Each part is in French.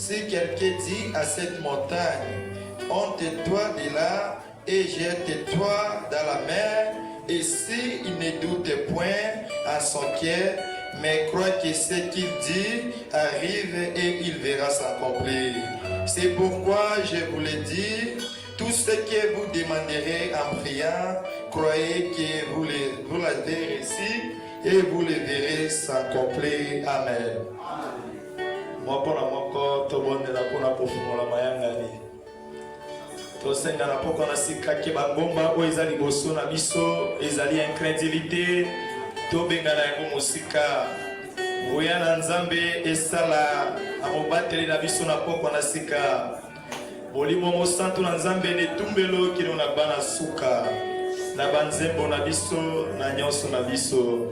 Si quelqu'un dit à cette montagne, ôte-toi de là et jette-toi dans la mer, et s'il ne doute point à son cœur, mais croit que ce qu'il dit arrive et il verra s'accomplir. C'est pourquoi je vous le dis, tout ce que vous demanderez en priant, croyez que vous l'avez reçu et vous le verrez s'accomplir. Amen. tosengana poko na sikaki bangomba oyo eza liboso na biso ezali incrédulité tobengana yango mosika nguya na nzambe esala amobateli na biso na poko na sika bolimo mosantu na nzambe netumbelo kino na bana suka na banzembo na biso na nyonso na biso.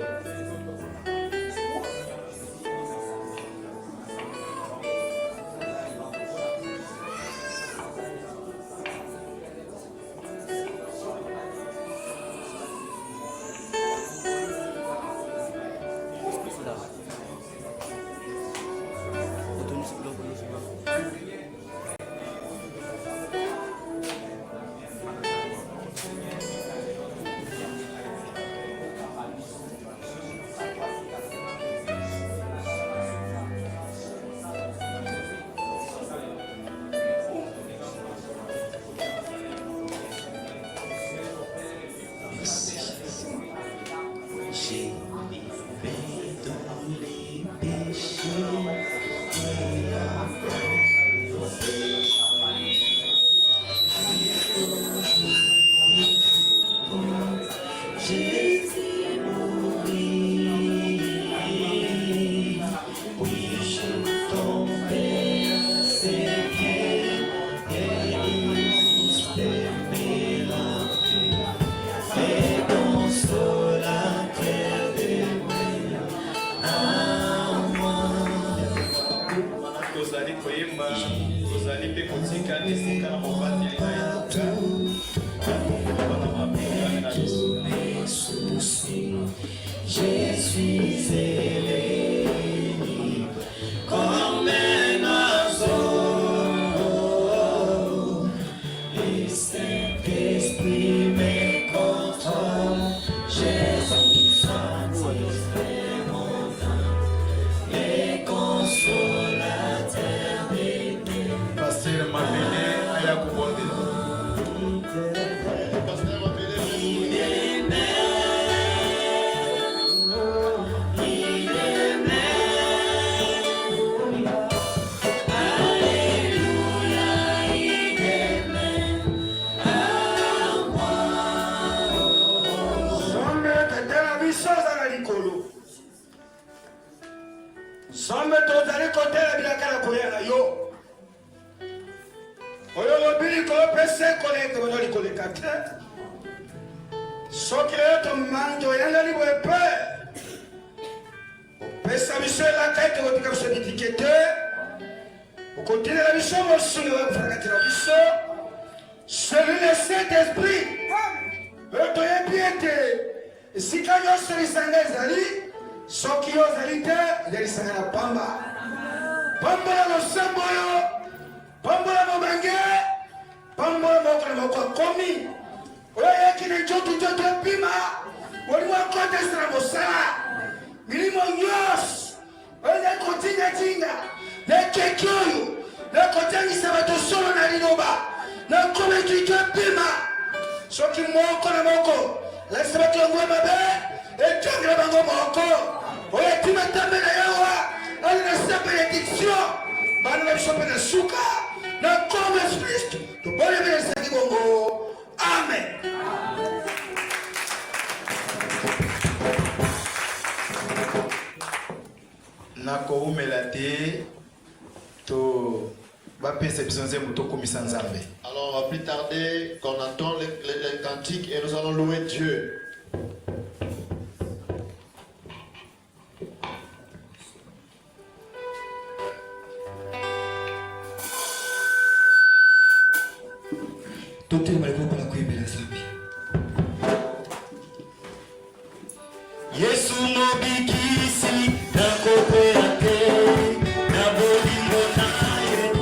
Alors on va plus tarder qu'on entend les cantiques et nous allons louer Dieu. Yesu mobikisi na kope ate na bolingo na ye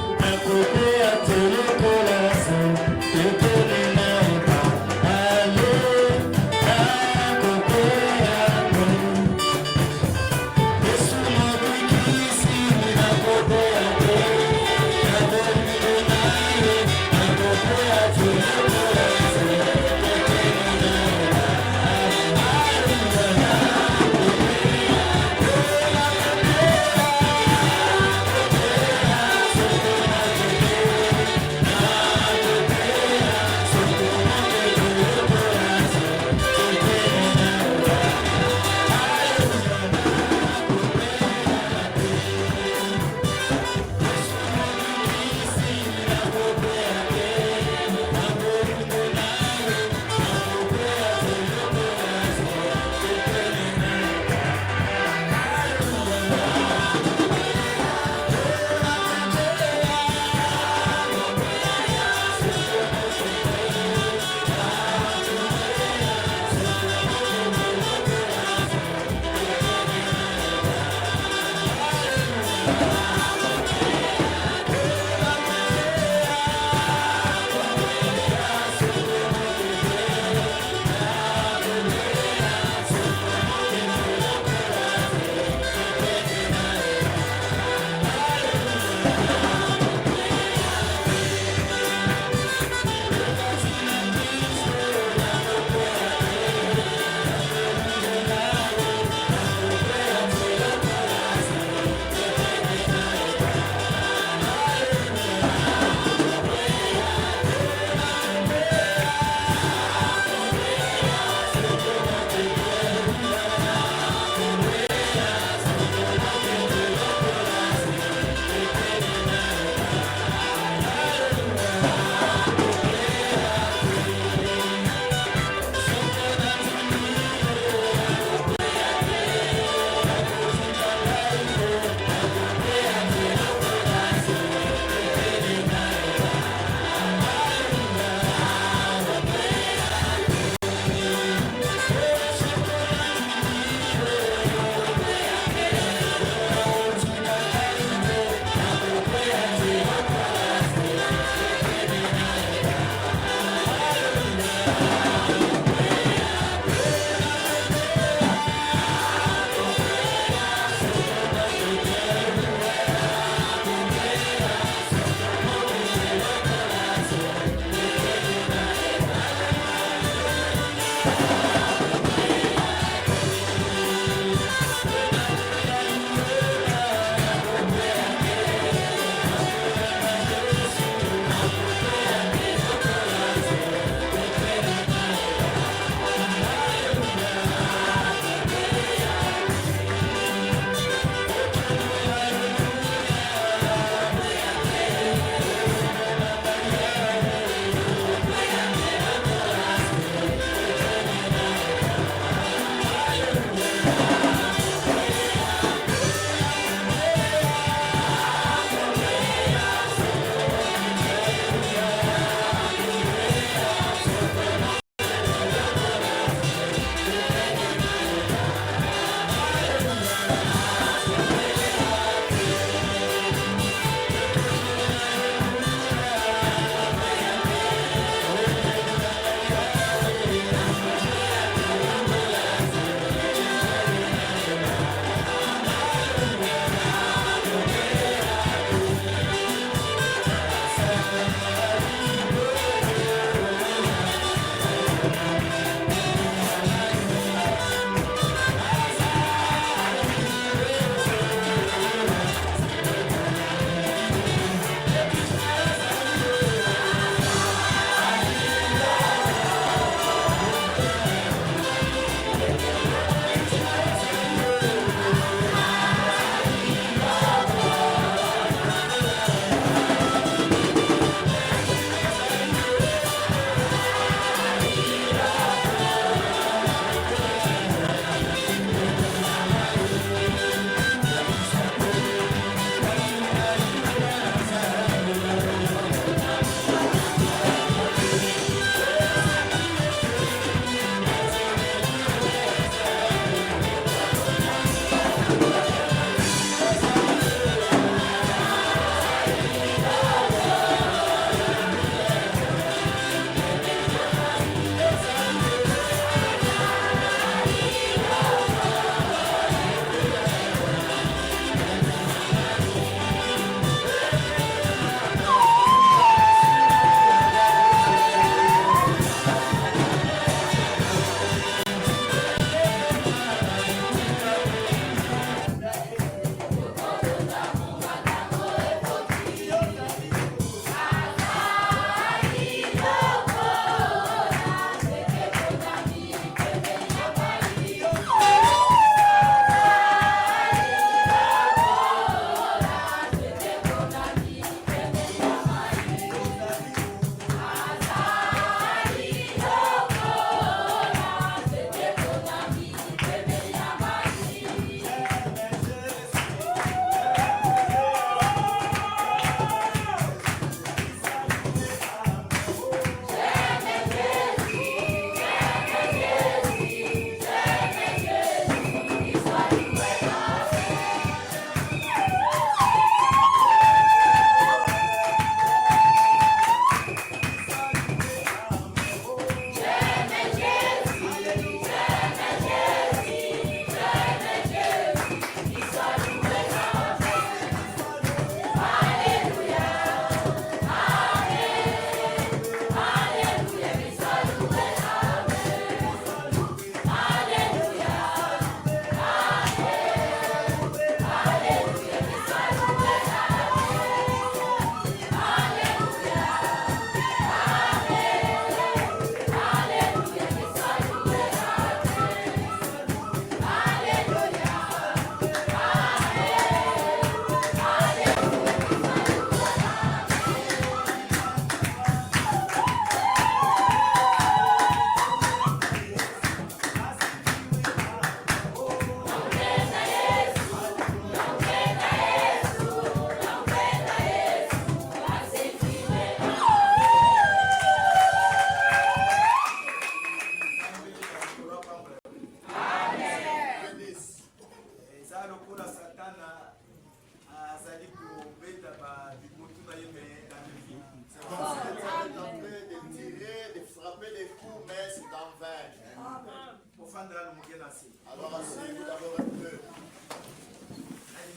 Alors asseyez-vous d'abord un peu.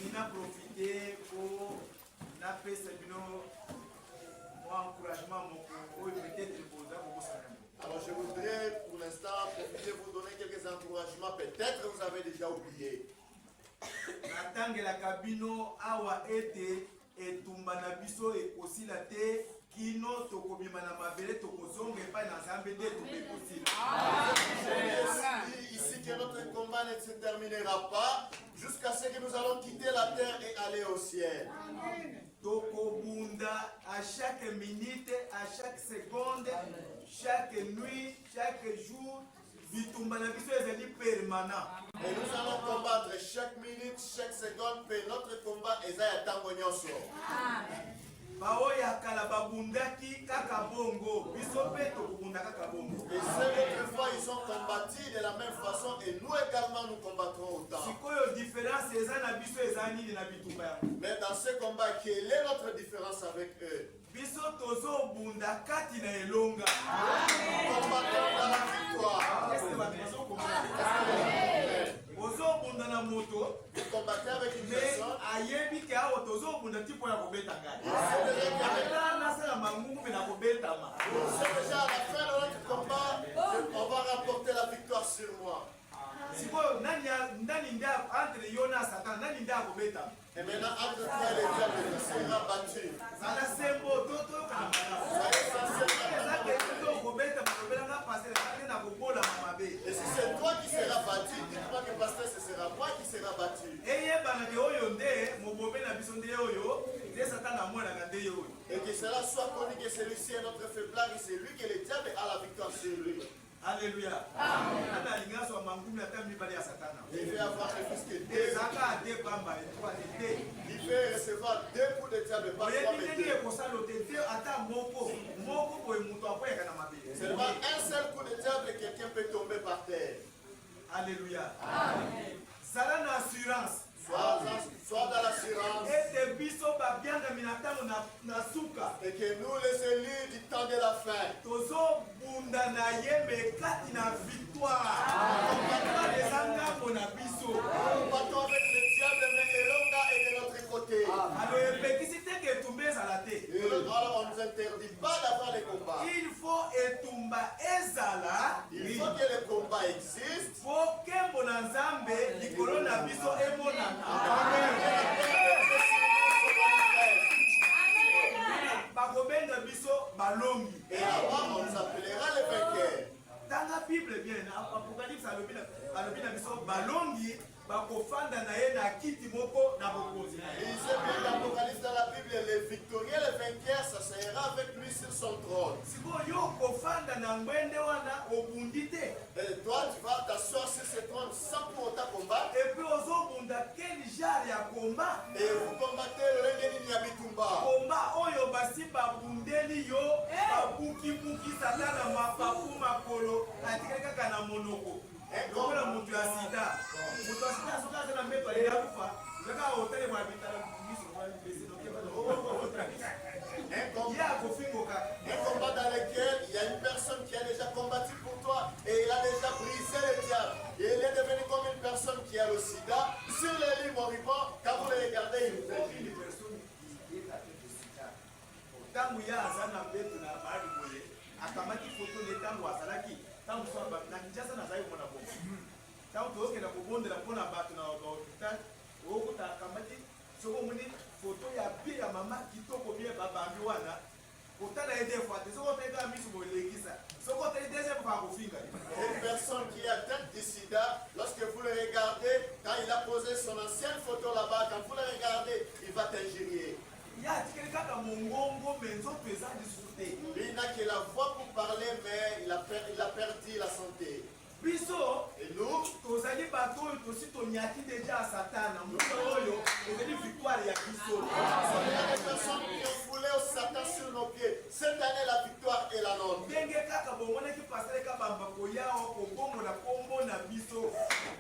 Je profiter pour encouragement. Alors je voudrais pour l'instant profiter vous donner quelques encouragements. Peut-être que vous avez déjà oublié. Natangela kabino awa ete etumba na biso ekosila te kino tokobima na mabele tokozonga epai na Nzambe nde tokosila. Ici que notre combat ne se terminera pas jusqu'à ce que nous allons quitter la terre et aller au ciel. Tokobunda à chaque minute, à chaque seconde, chaque nuit, chaque jour. Et nous allons combattre chaque minute, chaque seconde, mais notre combat est à Tangonyoso. Baoya kalababundaki kakabongo biso pe tokubunda kakabongo. Et ces autres fois ils ont combattu de la même façon et nous également nous combattrons autant. Sikoyo différence ezana biso ezani na bitumba. Mais dans ce combat quelle est notre différence avec eux? Biso tozo bunda kati na elonga. Combattons dans la victoire. Ozo bunda na moto. Combattre avec une personne. Ayebi ke awo tozo bunda tipo ya kobeta ngai. C'est déjà à la fin de notre combat, on va rapporter la victoire sur moi. Et maintenant, entre toi et les diables, qui sera battu? Et si c'est toi qui seras battu, dis-moi que pasteur, ce sera moi qui sera battu. Et que cela soit connu que celui-ci est notre faiblard et c'est lui que le diable a la victoire sur lui. Alléluia. Il fait avoir le fils que Dieu. Il fait recevoir 2 coups de diable par 3 Seulement un seul coup de diable et quelqu'un peut tomber par terre. Alléluia. Ça une assurance. Sois dans l'assurance. Et que nous les élus du temps de la fin. Battons avec le diable, mais Elonga est de notre côté. Alors on ne nous interdit pas d'avoir les combats. Il faut que le combat existe. Et avant on nous appellera les vainqueurs. Dans la Bible, bien, Apocalypse, balongi, bakofanda na ye na kiti moko na bokonzi. Et il sait bien l'Apocalypse dans la Bible, les victorieux, les vainqueurs, ça sera avec lui sur son trône. Si vous yo kofanda na ngwende wana obundite. Et toi, tu vas t'asseoir sur ce trône sans pour autant combattre. Et puis ozobunda quel genre ya combat? Et vous combattez le Rengeni Nyabitumba. Combat oyo basi babundeli yo, babuki buki satana mapapu makolo, atikeka kana monoko. Comme mutu ya sida. Mutu ya sida soka zana meto ya kufa. Zaka hoteli mwa bitala biso kwa bisi nokeba. Un combat dans lequel il y a une personne qui a déjà combattu pour toi et il a déjà brisé le diable. Et il est devenu comme une personne qui a le sida. Sur les lits moribonds, quand vous le regardez, il fait une personne qui est atteinte de sida. Tangu ya azana betu na bari boye. Akamaki photo le tangu azalaki. Tangu so na Kinshasa na zai mona bomba. Tangu toke na kubondela pona batu na hospital. Okuta akamaki soko muni photo ya bi ya mama kitoko bien baba wana. Pourtant, il y a des fois, une personne qui est atteinte du sida, lorsque vous le regardez, quand il a posé son ancienne photo là-bas, quand vous le regardez, il va t'injurier. Il n'a que la voix pour parler, mais il a perdu la santé. Biso, et nous, tozali bato oyo tosi tonyaki déjà à Satan. Oyo, ezali victoire ya biso. Il y a des personnes qui ont foulé au Satan sur nos pieds. Cette année, la victoire est la nôtre. Ndenge kaka bomonaki pasteur kabamba koya okobongo na kombo na biso.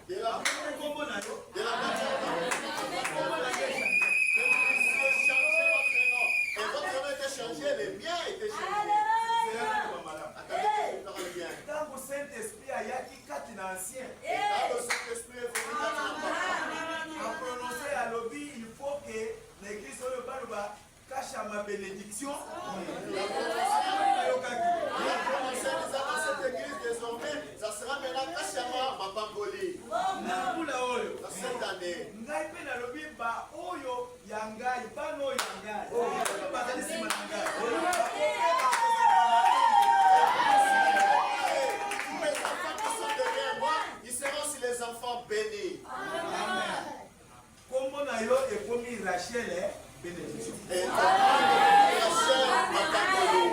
De la kombo na yo. De la manière dont et votre nom était changé, le mien était changé. Quand le Saint-Esprit a yaki kati na ancien. Et quand le ma bénédiction. La prononcée dans cette église désormais, ça sera maintenant Kachama Mapamboli. Dans cette année. Ils seront aussi les enfants bénis. Comme on a eu et promis Rachel bénédiction. Et Rachel Mapamboli.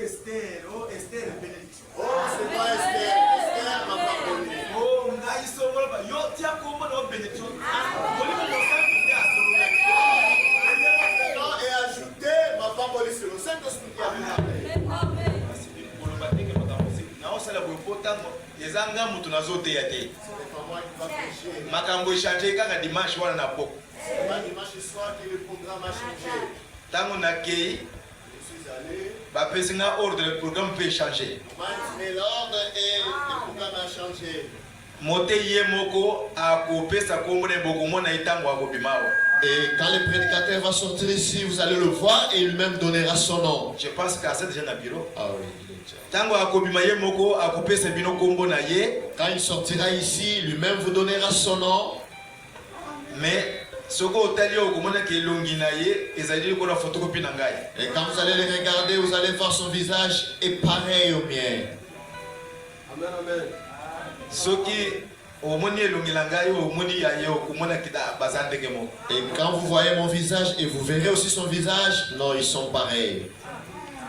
Esther, oh Esther bénédiction. Oh, c'est toi Esther, Esther Mapamboli. Oh, ngai songolo yo tia comme on bénédiction. Et ajouter Mapamboli sur le Saint-Esprit. ezanga mutu nazoteya te C'est pas moi qui va prêcher. makambo echange kaka dimanche wana na poko C'est pas dimanche soir que le programme a changé. ntango nakei Je suis allé. bapesi nga ordre le programme mpe echange Mais l'ordre et le programme a changé. mote ye moko akopesa kombo na bokomona ye ntango akobima awa. Et quand le prédicateur va sortir ici, vous allez le voir et lui-même donnera son nom. Je pense qu'aza déjà na bureau Ah oui, il est déjà. ntango akobima ye moko akopesa bino kombo na ye. Quand il sortira ici, lui-même vous donnera son nom. Mais soko otali okomonaki elongi na ye ezali lokola photocopie na ngai. Et quand vous allez le regarder, vous allez voir son visage est pareil au mien. Amen, amen. Soki omoni elongi na ngai omoni ya ye okomonaki baza ndenge moko. Et quand vous voyez mon visage et vous verrez aussi son visage, non, ils sont pareils.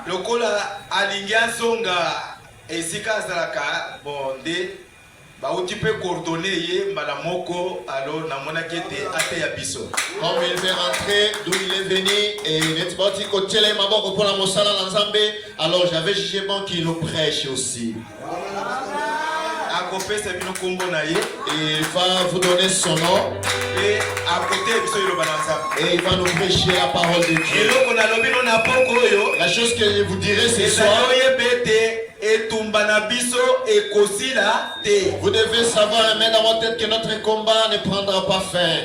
Lokola alingi azonga esika azalaka bon nde bauti mpe coordonné ye mbala moko alo namonaki ete ateya biso. Comme il veut rentrer d'où il est venu et alors j'avais jugé bon qu'il nous prêche aussi. Akopesa bino kombo na ye Et il va vous donner son nom et akote biso iloba na nzambe. et il va nous prêcher la parole de Dieu. Eloko nalobi no na poko oyo La chose que je vous dirai ce soir, ezali oyeba ete etumba na biso ekosila te. vous devez savoir et mettre dans votre tête que notre combat ne prendra pas fin.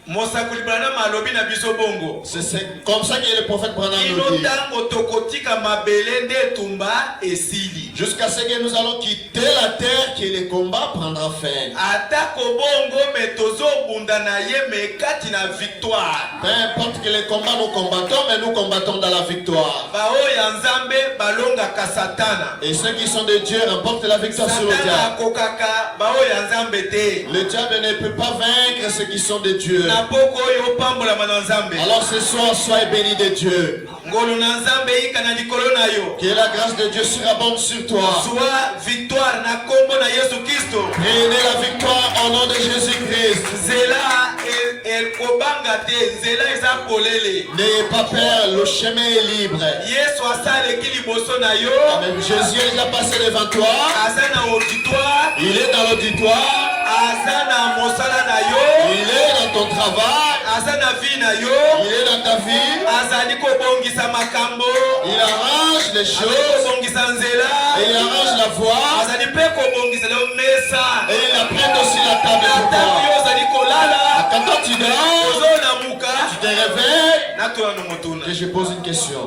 Mosakoli Branham alobi na biso bongo. C'est comme ça que le prophète Branham Ino nous dit. tango tokotika mabele nde etumba esili. Jusqu'à ce que nous allons quitter la terre, que le combat prendra fin. Atako bongo me tozobunda na ye me kati na victoire. Peu importe que les combats nous combattons, mais nous combattons dans la victoire. Baoya nzambe balongaka satana. Et ceux qui sont de Dieu remportent la victoire sur le Satana diable. akokaka baoya nzambe te. Le diable ne peut pas vaincre ceux qui sont de Dieu. Na poko oyo pambola na nzambe. Alors ce soir, soyez bénis de Dieu. Ngolo na nzambe ika na likolo na yo. Que la grâce de Dieu surabonde sur toi. Soit victoire na kombo na Yesu Kristo. Prenez la victoire au nom de Jésus-Christ. Zela el kobanga te, zela eza polele. N'ayez pas peur, le chemin est libre. Yesu asaleki liboso na yo. Amen. Jésus est déjà passé devant toi. Aza na auditoire. Il est dans l'auditoire. Aza na mosala na yo. Il est dans ton travail. Aza na vie na yo. Il est dans ta vie. Azali kobongisa makambo. Il arrange les Azali choses. kobongisa nzela. Et il arrange la voie. Azali pe kobongisa le mesa. Et il apprête aussi la table pour Tango toi. yo ozali kolala. Quand toi tu dors, Ozolamuka. tu te réveilles. Natoya no motuna. Et je pose une question.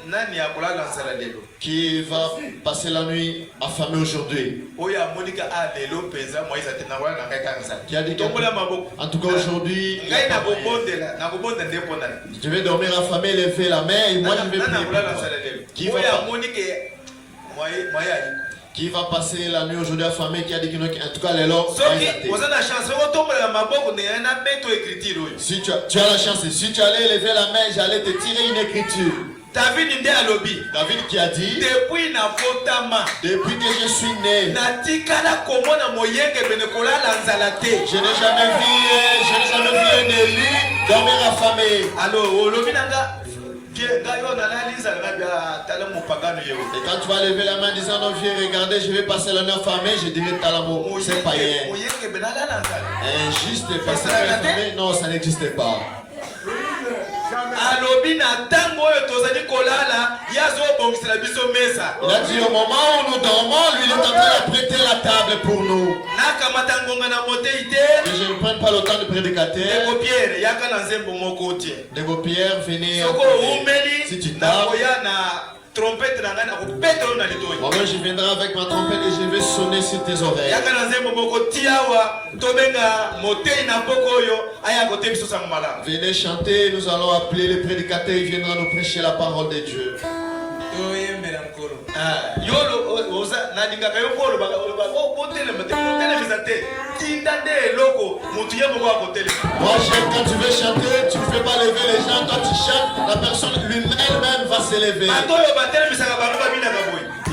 Nani akolala nzala lelo? Qui va passer la nuit affamé aujourd'hui? Oyo amonika a lelo penza moiza te na wana na kai kanza. Qui a dit que... Tombola maboko. En tout cas aujourd'hui, Ngai na bobondela, na bobonda ndepo na. je vais dormir affamé, lever la main et moi je vais prier pour toi. Qui va, qui va passer la nuit aujourd'hui affamé, qui a dit que en tout cas les lots. Si tu as la chance, si tu allais lever la main, j'allais te tirer une écriture. David qui a dit, depuis que je suis né, je n'ai jamais vu un élu dormir affamé. Et quand tu vas lever la main disant non viens regarder, je vais passer la nuit affamé, je dirais Talamo, c'est païen. Juste passer la nuit affamé, non ça n'existe pas. Il a dit au moment où nous dormons, lui il est en train de prêter la table pour nous. Que je ne prenne pas le temps de prédicateur. Nego Pierre, venez. Si tu tardes, moi-même je viendrai avec ma trompette et je vais sonner sur tes oreilles. Venez chanter, nous allons appeler le prédicateur, il viendra nous prêcher la parole de Dieu. Moi j'aime quand tu veux chanter, tu ne fais pas lever les gens, toi tu chantes, la personne elle-même va se lever.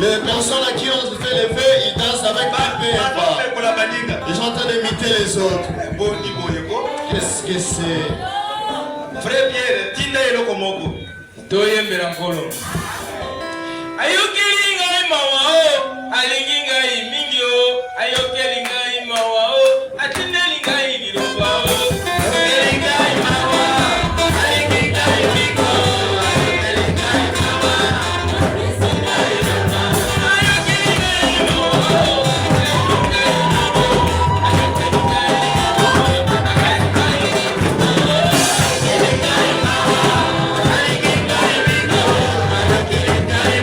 Les personnes à qui on fait lever, ils dansent avec paix. Ils sont en train d'imiter les autres. Qu'est-ce que c'est? Frère Pierre, tinda eloko moko. Toyembela nkolo. Ayokeli ngai mawao, alingi ngai mingi o, ayokeli ngai mawao, atindeli ngai liloba o. Ayokeli ngai mawao, alingi ngai mingi o, ayokeli ngai mawao, atindeli ngai liloba o. Ayokeli ngai mawao, alingi ngai mawao, ayokeli ngai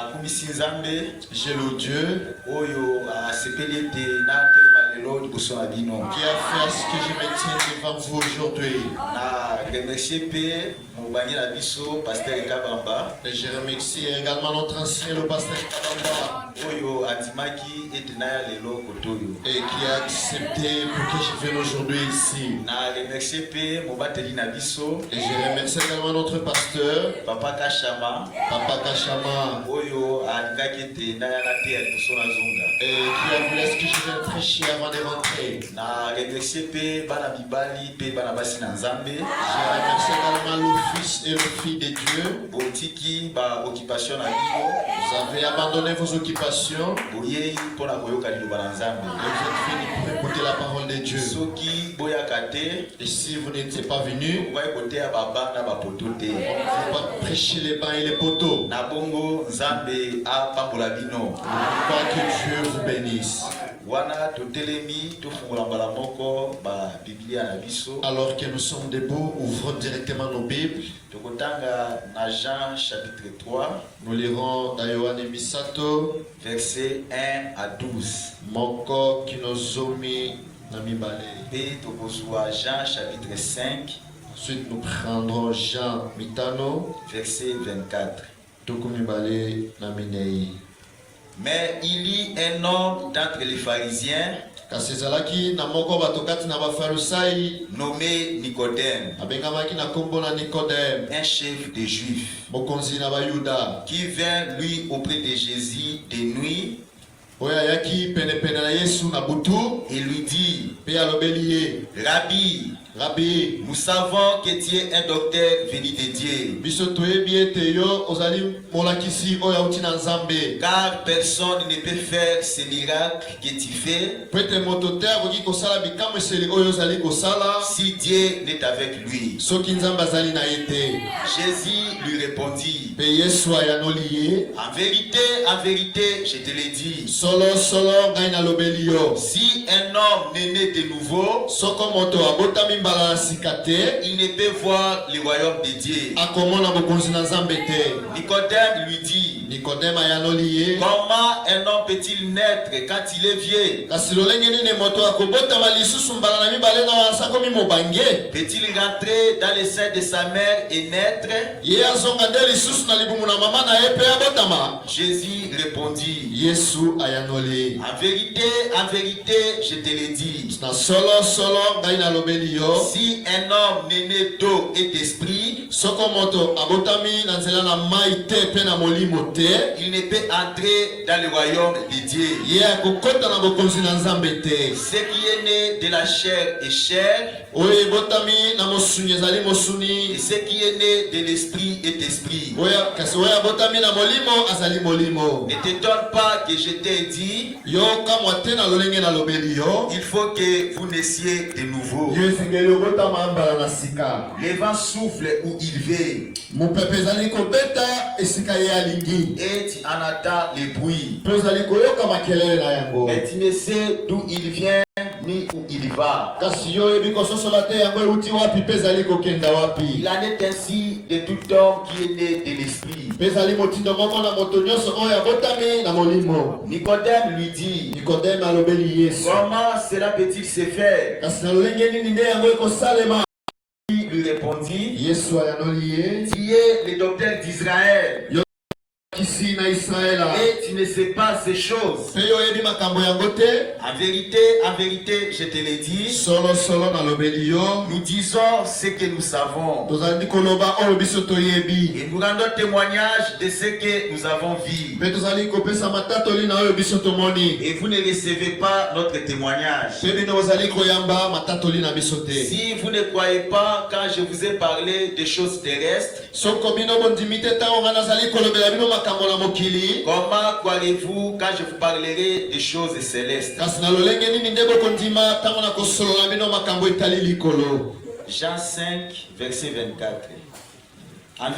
na kumisi nzambe J'ai le Dieu oyo asepeli ete natelema lelo liboso na bino qui a fait ce que je me tiens devant vous aujourd'hui. na remercie mpe mobangi na biso paster kabamba Et je remercie également notre ancien, le pasteur Kabamba, oyo andimaki ete naya lelo kotoyo et qui a accepté pour que je vienne aujourd'hui ici. na remercie mpe mobateli na biso Et je remercie également notre pasteur, papa kashama Papa Kachama, oyo alingaki ete naya nateya liboso na zonga et qui a voulu ce que je vienne prêcher avant de rentrer. na remercie mpe bana mibali mpe bana basi na nzambe Je remercie également le fils et le fille de Dieu. botiki baoccupation na bino Vous avez abandonné vos occupations boyei mpona koyoka liloba na nzambe et vous êtes venus pour écouter la parole de Dieu. soki boyaka te Et si vous n'étiez pas venus, okoki koteya baba na bapoto te vous ne pouvez pas prêcher les bancs et les poteaux. na bongo nzambe apambola bino Pas que Dieu vous bénisse. wana totelemi tofungola mbala moko babiblia na biso Alors que nous sommes debout, ouvrons directement nos Bibles. tokotanga na Jean chapitre 3 Nous lirons dans Yohane Misato, verset 1 à 12 Moko Kinozomi Namibale. mpe tokozwa Jean chapitre 5 Ensuite, nous prendrons Jean Mitano, verset 24. Tokumibale Naminei. Mais il y a un homme d'entre les pharisiens Kasi ezalaki na moko batokati na bafarisai nommé Nicodème, abengamaki na kombo na Nicodème, un chef des Juifs, mokonzi na bayuda, qui vint lui auprès de Jésus de nuit oyo ayaki penepene na Yesu na butu et lui dit, mpe alobeli ye, Rabbi, Rabi, nous savons que tu es un docteur venu de Dieu, biso toyebi ete yo ozali molakisi oyo auti na Nzambe, car personne ne peut faire ces miracles que tu fais po ete moto te akoki kosala bikamwiseli oyo ozali kosala si Dieu n'est avec lui. soki Nzambe azali na ye te. Jésus lui répondit, Mpe Yesu ayanoli ye, en vérité, je te le dis, solo solo ngai nalobeli yo, si un homme n'est né de nouveau, soko moto abotami mbala na sika te, il ne peut voir le royaume de Dieu. akomona bokonzi na Nzambe te. Nicodème lui dit, Nikodeme ayanoli ye, comment un homme peut-il naître quand il est vieux? kasi lolenge nini moto akobotama lisusu mbala na mibale na wansi akomi mobange? Peut-il rentrer dans le sein de sa mère et naître? Ye azonga nde lisusu na libumu na mama na ye mpe abotama? Jésus répondit, Yesu ayanoli, en vérité, je te le dis, na solo solo ngai nalobeli yo, si un homme n'est né d'eau et d'esprit, soko moto abotami na nzela na mai te mpe na molimo te, il ne peut entrer dans le royaume de Dieu. ye akokota na bokonzi na Nzambe te. Ce qui est né de la chair est chair, Oyo ebotami na mosuni ezali et mosuni, ce qui est né de l'esprit est esprit. kasi oyo abotami na molimo azali molimo. Ne t'étonne pas que je t'ai dit, Yo kamwa te na lolenge nalobeli yo, il faut que vous naissiez de nouveau. yo esengeli obotama mbala na sika. Le vent souffle où il veut, Mopepe ezali kobeta esika ye alingi, et tu en attends le bruit. mpe ozali koyoka makelele na yango, Mais tu ne sais d'où il vient ni où il va. kasi yo oyebi kososola te yango euti wapi mpe ezali kokenda Il wapi. en est ainsi de tout homme qui est né de l'esprit. Mpe ezali motindo moko na moto nyonso oyo abotami na molimo. Nicodème lui dit, Nikodeme alobeli Yesu, comment cela peut-il se faire? kasi na lolenge nini nde yango ekosalema? Il lui répondit, Yesu ayanoli ye, tu es le docteur d'Israël kisi na Israela, et tu ne sais pas ces choses. mpe yo oyebi makambo yango te? En vérité, je te l'ai dit, Solo solo nalobeli yo, nous disons ce que nous savons tozali koloba oyo biso toyebi, et nous rendons témoignage de ce que nous avons vu. mpe tozali kopesa matatoli na oyo biso tomoni, Et vous ne recevez pas notre témoignage. mpe bino bozali koyamba matatoli na biso te. Si vous ne croyez pas quand je vous ai parlé des choses terrestres, Soko bino bondimi te ntango nga nazali kolobela bino makambo na mokili, comment croirez-vous quand je vous parlerai des choses célestes? kasi na lolenge nini nde bokondima ntango na kosolola bino makambo etali likolo? Jean 5, verset 24. En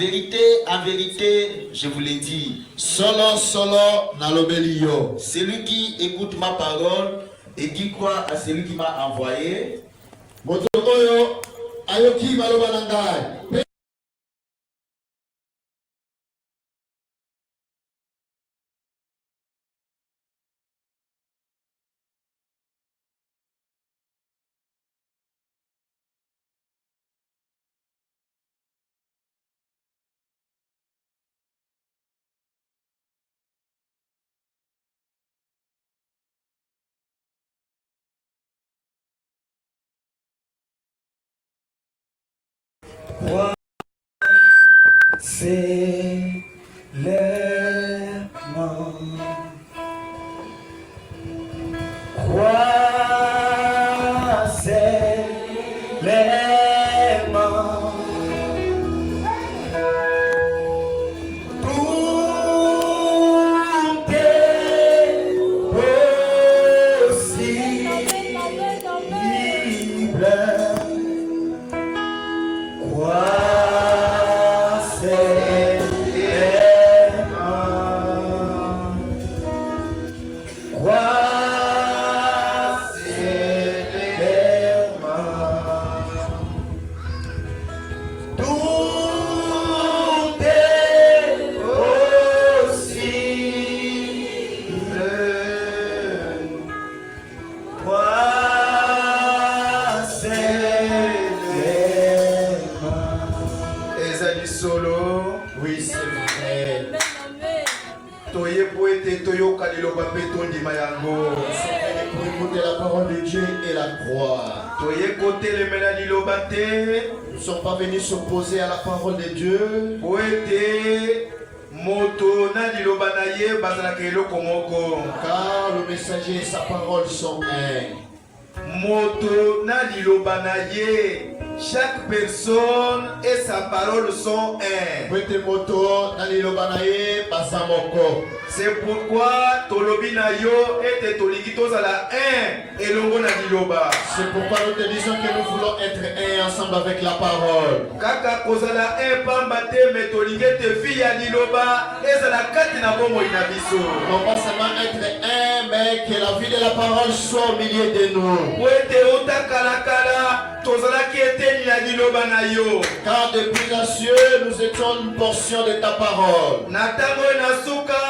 vérité, je vous l'ai dit, Solo solo nalobeli yo, celui qui écoute ma parole et qui croit à celui qui m'a envoyé, moto oyo ayoki maloba na ngai c'est l'aimant. Crois, c'est l'aimant. Tout est possible. Crois, c'est l'aimant. Crois, oui, c'est vrai. Toye poete toyoka liloba pe tondima yango. Pour écouter la parole de Dieu et la croire. Toye kote le mena liloba te. Nous ne sommes pas venus s'opposer à la parole de Dieu. Poete moto na liloba na ye bazalaka eloko moko. Car le messager et sa parole sont un. Moto na liloba na ye. Chaque personne et sa parole sont un. C'est pourquoi tolobi na yo et toliki tozala un et longo na liloba. C'est pourquoi nous te disons que nous voulons être un ensemble avec la parole. Kaka kozala un pambate mais toliki te fi ya liloba ezala kati na bomo ina biso. Non pas seulement être un, mais que la vie de la parole soit au milieu de nous. Wete uta kala tozala ki eteni ya liloba na yo. Car depuis les cieux nous étions une portion de ta parole. Natango na suka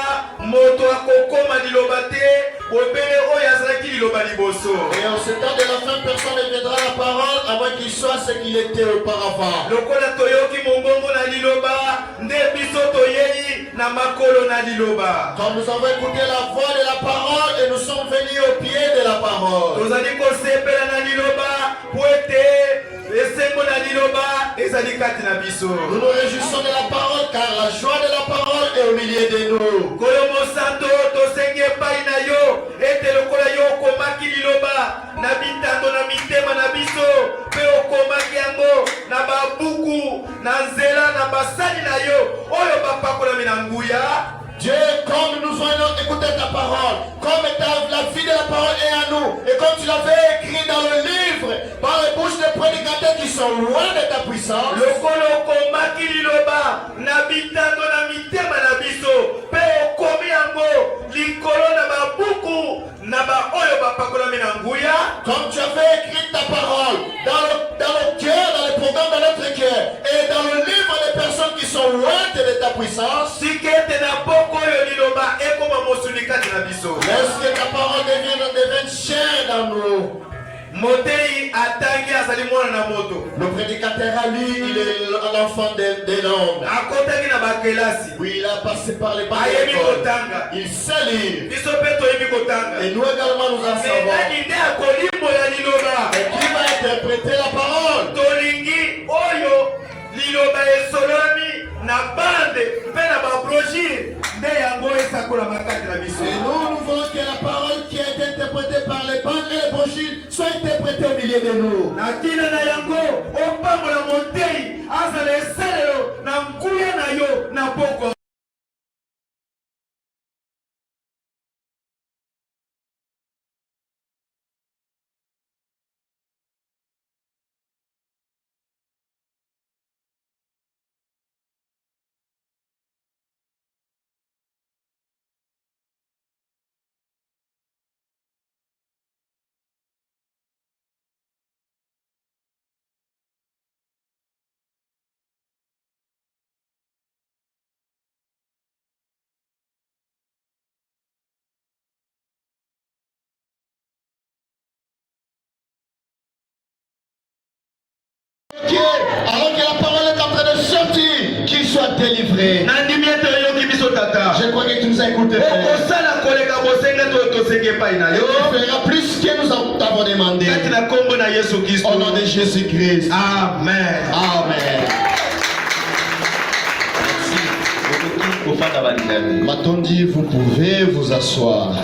moto akokoma liloba te obele oyo azalaki liloba liboso. Et en ce temps de la fin, personne ne viendra la parole avant qu'il soit ce qu'il était auparavant. Lokola toyoki mongongo na liloba nde biso toyei na makolo na liloba. Quand nous avons écouté la voix de la parole et nous sommes venus au pied de la parole. Tozali kosepela na liloba po ete esengo na liloba ezali kati na biso. Nous nous réjouissons de la parole car la joie de la parole est au milieu de nous. Kolomo santo tosengi epai na yo ete lokola yo okomaki liloba na bitando na mitema na biso pe okomaki yango na babuku na nzela na basali na yo oyo bapakolami na nguya. Dieu, comme nous venons écouter ta parole, comme la vie de la parole est à nous, et comme tu l'avais écrit dans le livre, par les bouches des prédicateurs qui sont loin de ta puissance, lokolo okomaki liloba na bitando na mitema na biso pe okomi yango likolo na babuku na ba oyo bapakolami na nguya. comme tu avais écrit ta parole dans le cœur, dans les programmes de notre cœur, et dans le livre des personnes qui sont loin de ta puissance, sikete na boko oyo liloba ekoma mosuni kati na biso. laisse que ta parole devienne chair dans nous. Motei atangi azali mwana na moto. Le prédicateur à lui, il est l'enfant de l'homme. Akotaki na bakelasi. Oui, il a passé par les bancs Ayebi d'école. kotanga. Il sait lire. Biso pe toyebi kotanga. Et nous également nous en savons. Nani nde akolimbola liloba. Et qui va interpréter la parole? Tolingi oyo liloba esolami na bande pe na babrogire nde yango esakola makati na biso. Et nous voulons que la parole qui est interprétée par les bandes et les brochures soit interprétée au milieu de nous. Na tina na yango opambola motei azala esalelo na nguya na yo na poko. Dieu, alors que la parole est en train de sortir, qu'il soit délivré. Je crois que tu nous as écouté. Tu feras plus que nous t'avons demandé. Au nom de Jésus-Christ. Amen. Amen. bofanda balingami. Matondi, vous pouvez vous asseoir.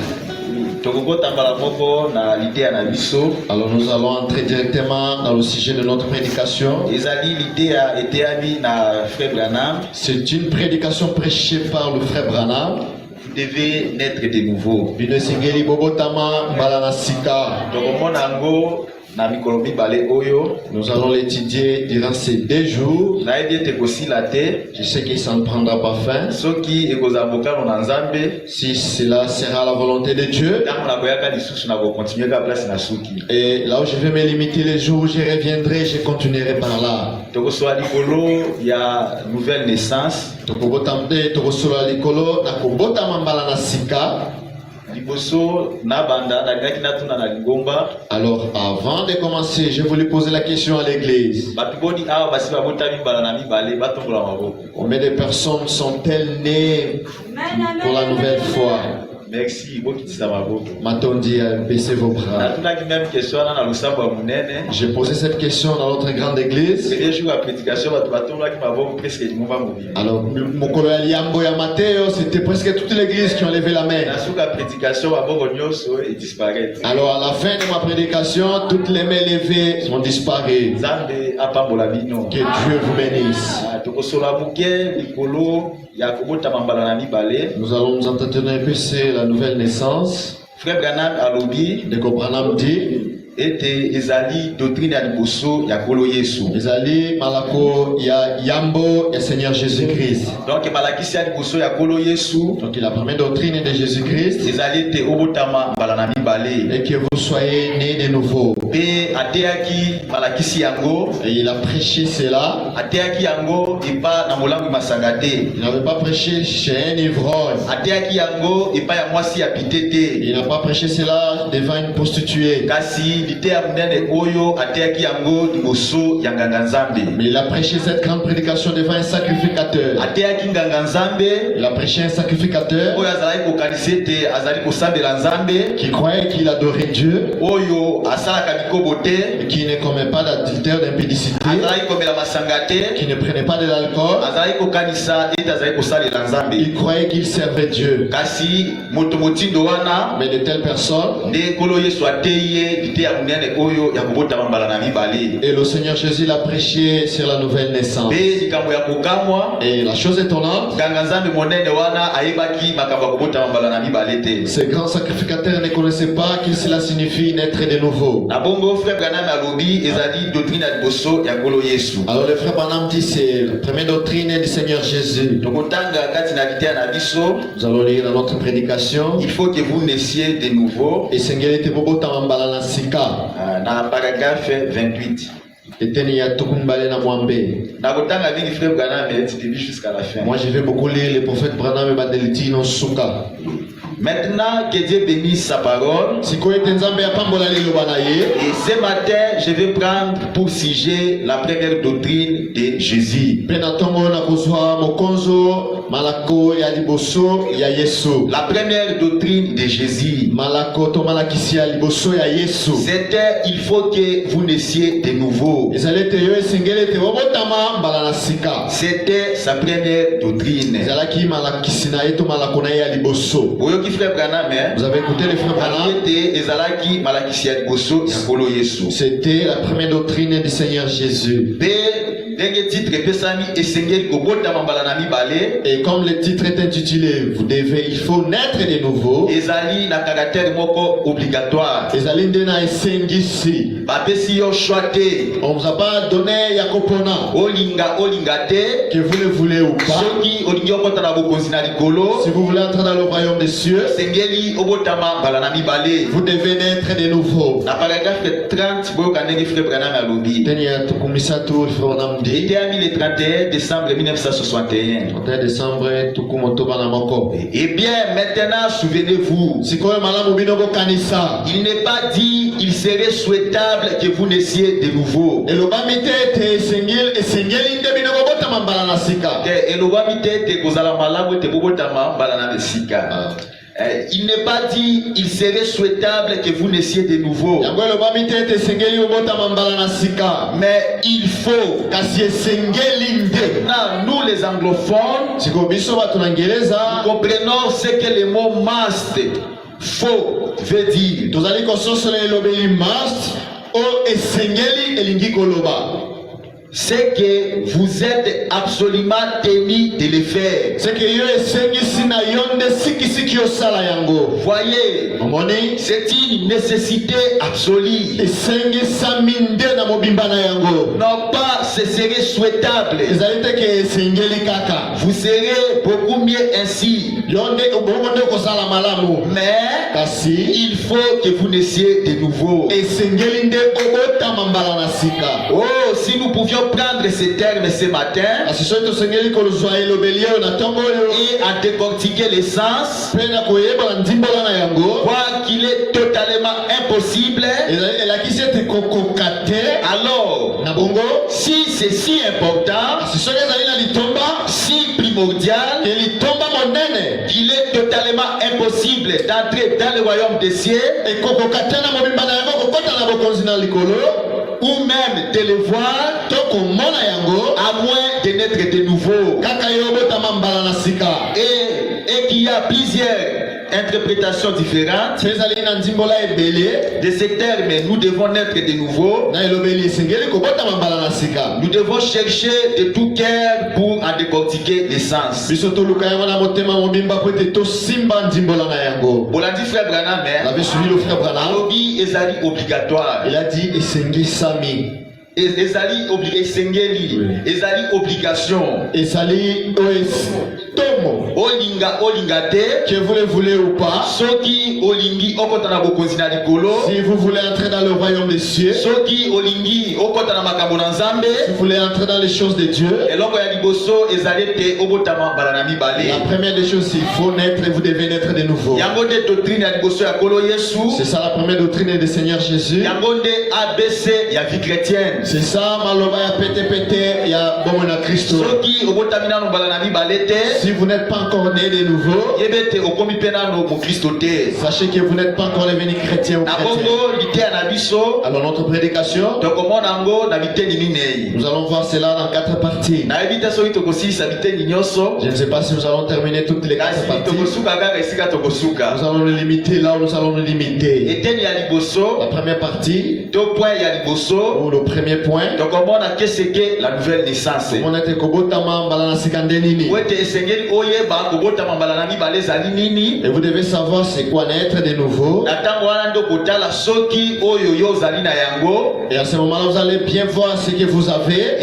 Tokokota mbala moko na l'idée na biso. Alors nous allons entrer directement dans le sujet de notre prédication. Ezali l'idée a été ami na frère Branham. C'est une prédication prêchée par le frère Branham. Vous devez naître de nouveau. Bino singeli bobotama mbala na sika. Tokomona ngo na mikolo mibale oyo. Nous allons l'étudier durant ces 2 jours. Na ebi ete kosila te. Je sais qu'il s'en prendra pas fin. Soki ekozambokano na Nzambe. Si cela sera la volonté de Dieu. Tango na koyaka lisusu na continuer ka place na suki. Et là où je vais me limiter les jours où je reviendrai, je continuerai par là. Tokosoa likolo ya nouvelle naissance. Tokobotamde tokosola likolo na kobotama mbala na sika. Liboso na banda na gaki na tuna na lingomba. Alors avant de commencer, je voulais poser la question à l'église. Batuboni awa basi babotami mbala na mibale batombola maboko. Combien de personnes sont-elles nées pour la nouvelle foi? Merci, bokitisa maboko. Matondi, baissez vos bras. Natunaki même question na lusambo munene. J'ai posé cette question dans notre grande église. C'est des jours à prédication batu batombolaki maboko presque dimomba mobile. Alors mokolo ya liambo ya Matteo, c'était presque toute l'église qui ont levé la main. Na suka prédication maboko nyonso et disparaître. Alors à la fin de ma prédication, toutes les mains levées sont disparues. Nzambe apambola bino. Que Dieu vous bénisse. Tokosola muke likolo ya kobotama mbala na mibale. Nous allons nous entretenir un peu sur la nouvelle naissance. Frère Branham alobi de Branham dit ete ezali doctrine ya liboso ya kolo Yesu. Ezali malako ya yambo ya Seigneur Jésus-Christ. Donc malakisi ya liboso ya kolo Yesu. Donc la première doctrine de Jésus-Christ. Ezali ete obotama mbala na mibale. Et que vous soyez nés de nouveau. Pe ateaki malakisi yango. Et il a prêché cela. Ateaki yango epa na molango masangate. Il n'avait pas prêché chez un ivrogne. Ateaki yango epa ya mwasi ya pitete. Il n'a pas prêché cela devant une prostituée. Kasi lite ya munene oyo ateaki yango liboso ya nganga Nzambe. Mais il a prêché cette grande prédication devant un sacrificateur. Ateaki nganga Nzambe. Il a prêché un sacrificateur. Oyo azalaki kokanisa ete azali kosambela Nzambe. Qui croyait qu'il adorait Dieu. Oyo asalaka mikobo te. Qui ne commet pas d'adultère, d'impudicité. Azalaki komela masanga te. Qui ne prenait pas de l'alcool. Azalaki kokanisa ete azali kosalela Nzambe. Il croyait qu'il servait Dieu. Kasi moto motindo wana. Mais de telles personnes. Nde kolo Yesu ateye lite ya munene oyo ya kobotama mbala na mibale. Et le Seigneur Jésus l'a prêché sur la nouvelle naissance. Pe likambo ya kokamwa. Et la chose étonnante. Nganga Nzambe monene wana ayebaki makambo ya kobotama mbala na mibale te. Ces grands sacrificateurs ne connaissaient pas que cela signifie naître de nouveau. Na bongo frère Branham alobi ezali doctrine ya liboso ya kolo Yesu. Alors le frère Branham dit c'est la première doctrine du Seigneur Jésus. Tokotanga kati na lite na biso. Nous allons lire dans notre prédication. Il faut que vous naissiez de nouveau. Et Seigneur était bobotama mbala na sika. Na paragraphe 28. Eteni ya tukumbale na mwambe. Nakotanga vingi frère Branham et début jusqu'à la fin. Moi je vais beaucoup lire le prophète Branham et Badeliti non suka. Maintenant que Dieu bénisse sa parole. Et ce matin, je vais prendre pour sujet la première doctrine de Jésus. La première doctrine de Jésus. C'était il faut que vous naissiez de nouveau. C'était sa première doctrine. Frère Branham, vous avez écouté les frères Branham? C'était la première doctrine du Seigneur Jésus. Et comme le titre est intitulé, il faut naître de nouveau. Ezali na caractère moko obligatoire. Ezali ndena esengisi. Bapesi yo choite. On vous a pas donné yakopona. Olinga te. Que vous le voulez ou pas. Soki olingi okota na bokonzi na likolo. Si vous voulez entrer dans le royaume des cieux. Sengeli obotama mbala na mibale. Vous devez naître de nouveau. Na paragraphe 30 boyo kanenge frère Branham alobi. Tenia tukumisa tu frère Branham dit. Le 31 décembre 1961. 31 décembre tukumotoba na moko. Eh bien maintenant souvenez-vous. Sikoyo malamu binoko kanisa. Il n'est pas dit il serait souhaitable que vous naissiez de nouveau. Elobamite te esengeli nde binoko botama mbala na sika. Elobamite te kozala malamu te botama mbala na sika. Il n'est pas dit il serait souhaitable que vous naissiez de nouveau. Mais il faut. Maintenant, nous les anglophones, nous comprenons ce que le mot must, faut, veut dire. C'est que vous êtes absolument tenu de le faire. Voyez, c'est une nécessité absolue. Non pas ce serait souhaitable. Vous serez beaucoup mieux ainsi. Mais il faut que vous naissiez de nouveau. Oh, si nous pouvions prendre ces termes ce matin et à décortiquer les sens, voir qu'il est totalement impossible, alors si c'est si important, si primordial, qu'il est totalement impossible d'entrer dans le royaume des cieux ou même de le voir, à moins de naître de nouveau. Et qu'il y a plusieurs interprétations différentes de ces termes. Nous devons naître de nouveau. Nous devons chercher de tout cœur pour en décortiquer les sens. On l'a dit frère Branham, ezali obligatoire. Il a dit ezali obligation. Ezali tomo. Olinga te, que vous le voulez ou pas. Soki olingi okotana bokonzina likolo. Si vous voulez entrer dans le royaume des cieux. Soki olingi okotana makambo na Nzambe. Si vous voulez entrer dans les choses de Dieu. Eloko ya liboso ezali te obotama balana mibale. La première des choses, il faut naître et vous devez naître de nouveau. Yango de doctrine ya liboso ya kolo Yesu. C'est ça la première doctrine du Seigneur Jésus. Yango de ABC ya vie chrétienne. C'est ça maloba ya pété ya bomona Christo. Soki obotamina no balana mibale te. Si vous n'êtes pas encore né de nouveau, yebete okomi pena no mo Christo te. Sachez que vous n'êtes pas encore devenu chrétien ou chrétien. Alors notre prédication, nous allons voir cela dans 4 parties. Je ne sais pas si nous allons terminer toutes les 4 parties. Nous allons nous limiter là où nous allons nous limiter. La première partie, ou le premier point, qu'est-ce que la nouvelle naissance. Et vous devez savoir c'est quoi naître de nouveau. Et à ce moment-là, vous allez bien voir ce que vous avez.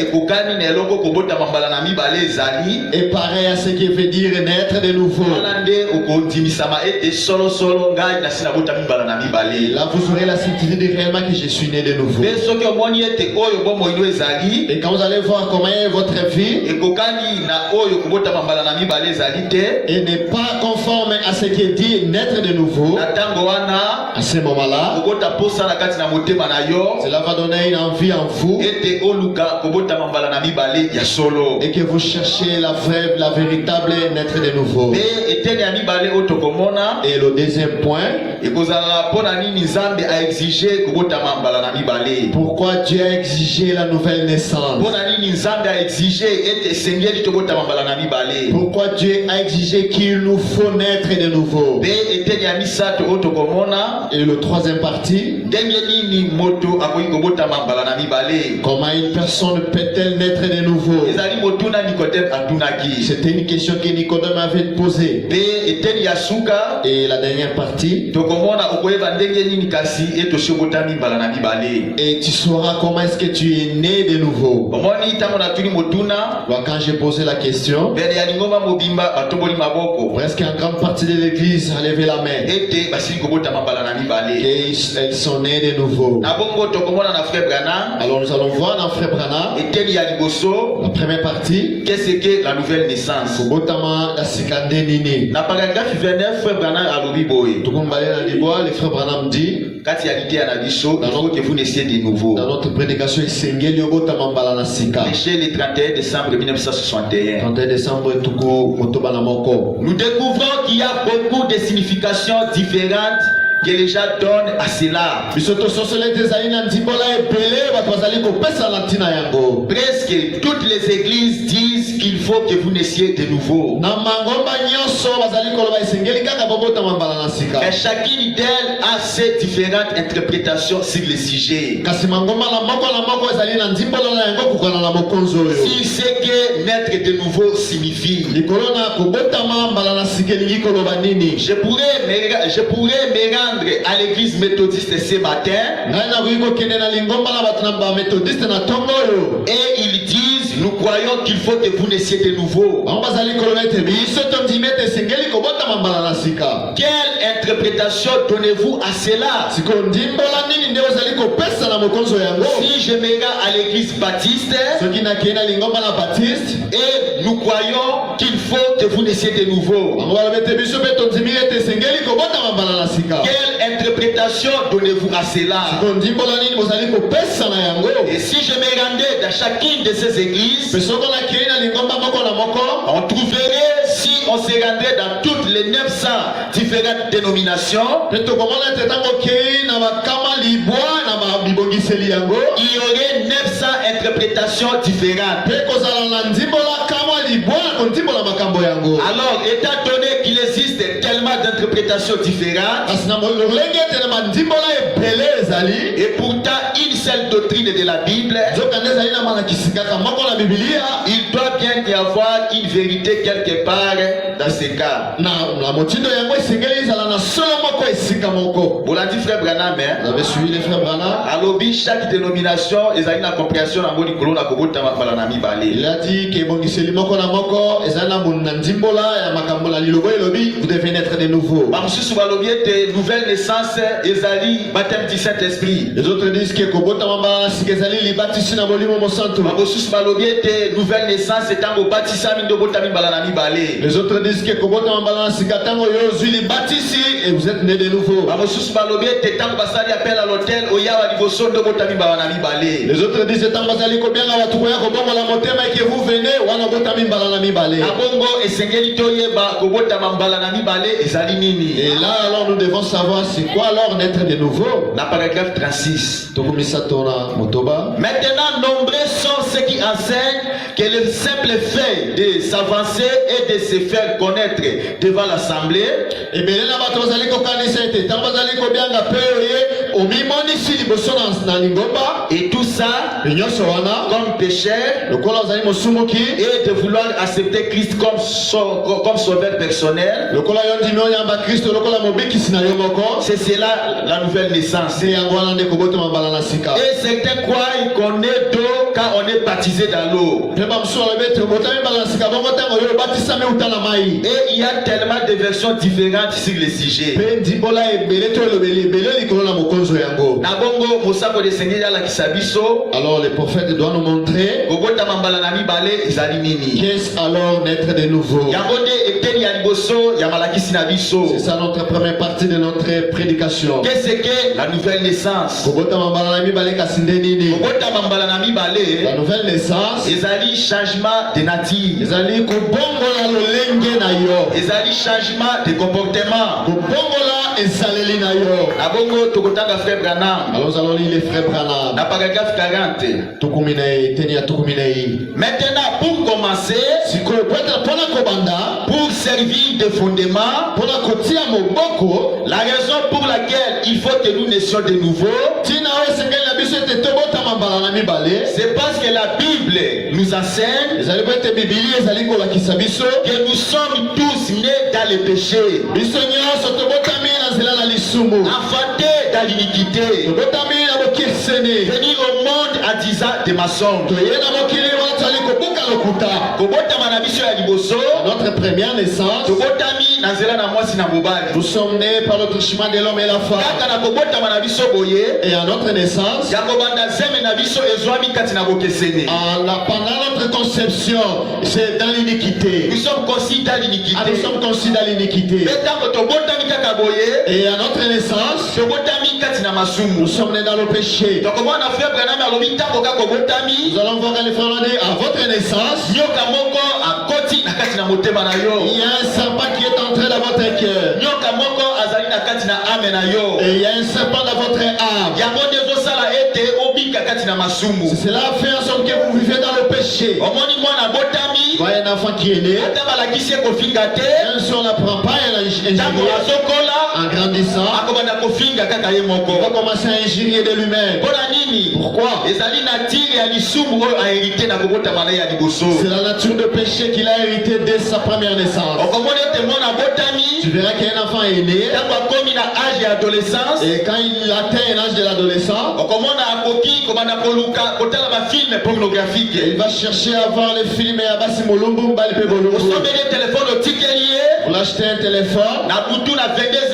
Et pareil à ce qui veut dire naître de nouveau. Là, vous aurez la certitude réellement que je suis né de nouveau. Et quand vous allez voir comment est votre vie, et n'est pas conforme à ce qui dit naître de nouveau, à ce moment-là, cela va donner une envie en vous et que vous cherchez la véritable naître de nouveau. Et le deuxième point, pourquoi Dieu a exigé la nouvelle naissance? Pourquoi Dieu a exigé qu'il nous faut naître de nouveau? Et le troisième partie, comment une personne peut-elle naître de nouveau? C'était une question que Nicodème avait posée. Et la dernière partie, et tu sauras comment est-ce que tu es né de nouveau. Quand j'ai posé la question, presque en grande partie de l'église a levé la main. Et elles sont nées de nouveau. Alors nous allons voir dans Frère Branham, la première partie, qu'est-ce que la nouvelle naissance. Dans paragraphe 29, Frère Branham a l'obi boy. Le Frère Branham dit, il faut que vous naissiez de nouveau. Dans notre prédication, purification esengeli obotama mbala na sika. Prêché le 31 décembre 1961. 31 décembre tuku motoba na moko. Nous découvrons qu'il y a beaucoup de significations différentes que les gens donnent à cela. Presque toutes les églises disent qu'il faut que vous naissiez de nouveau. Mais chacune d'elles a ses différentes interprétations sur le sujet. Si c'est que naître de nouveau signifie, je pourrais me rendre à l'église méthodiste ce matin et ils disent nous croyons qu'il faut que vous naissiez de nouveau. Quelle interprétation donnez-vous à cela? Si je me rends à l'église baptiste et nous croyons qu'il faut que vous naissiez de nouveau, quelle interprétation donnez-vous à cela? Et si je me rendais dans chacune de ces églises, on trouverait, si on se rendrait dans toutes les 900 différentes dénominations, il y aurait 900 interprétations différentes. Alors, étant donné qu'il existe tellement d'interprétations différentes, et pourtant une seule doctrine de la Bible, il doit bien y avoir une vérité quelque part dans ces cas. Vous l'avez dit frère Branham, vous avez suivi les frères Branham. Alors chaque dénomination, ils ont une compréhension à moni kolona kobota balanami balé. Il a dit que bon giseli moko na moko, ezana munna ndimbola ya makambola lilobo elobi, vous devez naître de nouveau. Bamsusu balobi ete nouvelle naissance ezali baptême du Saint-Esprit. Les autres disent que kobota mamba sikezali li baptisi na molimo mo santo. Bamsusu balobi ete nouvelle naissance etango baptisa mindo botami balanami balé. Les autres disent que kobota mamba sikatango yo zuli baptisi et vous êtes né de nouveau. Bamsusu balobi ete tango basali appel à l'hôtel oyawa liboso ndo botami balanami balé. Les autres disent que tango basali kobianga watu koya kobongo la motema que vous venez wana botami balanami balé. Abongo esengeli toyeba kobota mambala na mibale ezali nini. Et là alors nous devons savoir c'est quoi alors naître de nouveau. Na paragraphe 36. Maintenant nombreux sont ceux qui enseignent que le simple fait de s'avancer et de se faire connaître devant l'assemblée et tout ça comme pécheur et de vouloir accepter Christ comme sauveur personnel, c'est cela la nouvelle naissance. Et certains croient qu'on est d'eau quand on est baptisé dans l'eau. Et il y a tellement de versions différentes sur le sujet. Alors le prophète doit nous montrer qu'est-ce alors naître de nouveau. C'est ça notre première partie de notre prédication. Qu'est-ce que la nouvelle naissance? La nouvelle naissance, ezali changement de nature, ezali kobongola lolenge na yo, ezali changement de comportement, kobongola ezaleli na yo. Abongo tokotanga frère Branham. Allons lire les frères Branham. Na paragraphe 40. Tukuminei tenia tukuminei. Maintenant pour commencer, pour servir de fondement, pour la kotia moboko, la raison pour laquelle il faut que nous naissions de nouveau, c'est parce que la Bible nous enseigne que nous sommes tous nés dans le péché, enfantés dans l'iniquité, venus au monde en disant des mensonges. tozali kobuka lokuta. kobotama na biso ya liboso Notre première naissance, tobotami na nzela na mwasi na mobali nous sommes nés par le truchement de l'homme et la femme. kaka na kobotama na biso boye Et à notre naissance, ya kobanda zeme na biso ezwami kati na bokeseni pendant notre conception, c'est dans l'iniquité. nous sommes concis dans l'iniquité Nous sommes conçus dans l'iniquité. mpe ntango tobotami kaka boye Et à notre naissance, tobotami kati na nous masumu sommes nés dans le péché. tokomona frère branami alobi ntango kaka obotami Nous allons voir les frères dire, à votre naissance, nyoka moko akoti na kati na motema na yo il y a un serpent qui est entré dans votre cœur. nyoka moko azali na kati na ame na yo Et il y a un serpent dans votre âme. yango nde ezosala ete obika kati na masumu Cela fait en sorte que vous vivez dans le péché. omoni mwana botami Voyez un enfant qui est né, ata balakisi ye kofinga te même si on n'apprend pas, elle a ntango injurié. azokola En grandissant, akobanda kofinga kaka ye il va moko commencer à injurier de lui-même. mpona nini Pourquoi? ezali na tire ya lisumu oyo aherite na kobotama na ye ya liboso C'est la nature de péché qu'il a hérité dès sa première naissance. okomoni ete mwana botami Tu verras qu'un enfant est né, ntango akomi na age ya adolescence et quand il atteint l'âge de l'adolescent, okomona akoki kobanda koluka kotala bafilme pornographique il va chercher à voir les films et à basi molumbu mbali pe bolumbu. osomeli telefone otikeli ye Vous l'achetez un téléphone, na butu na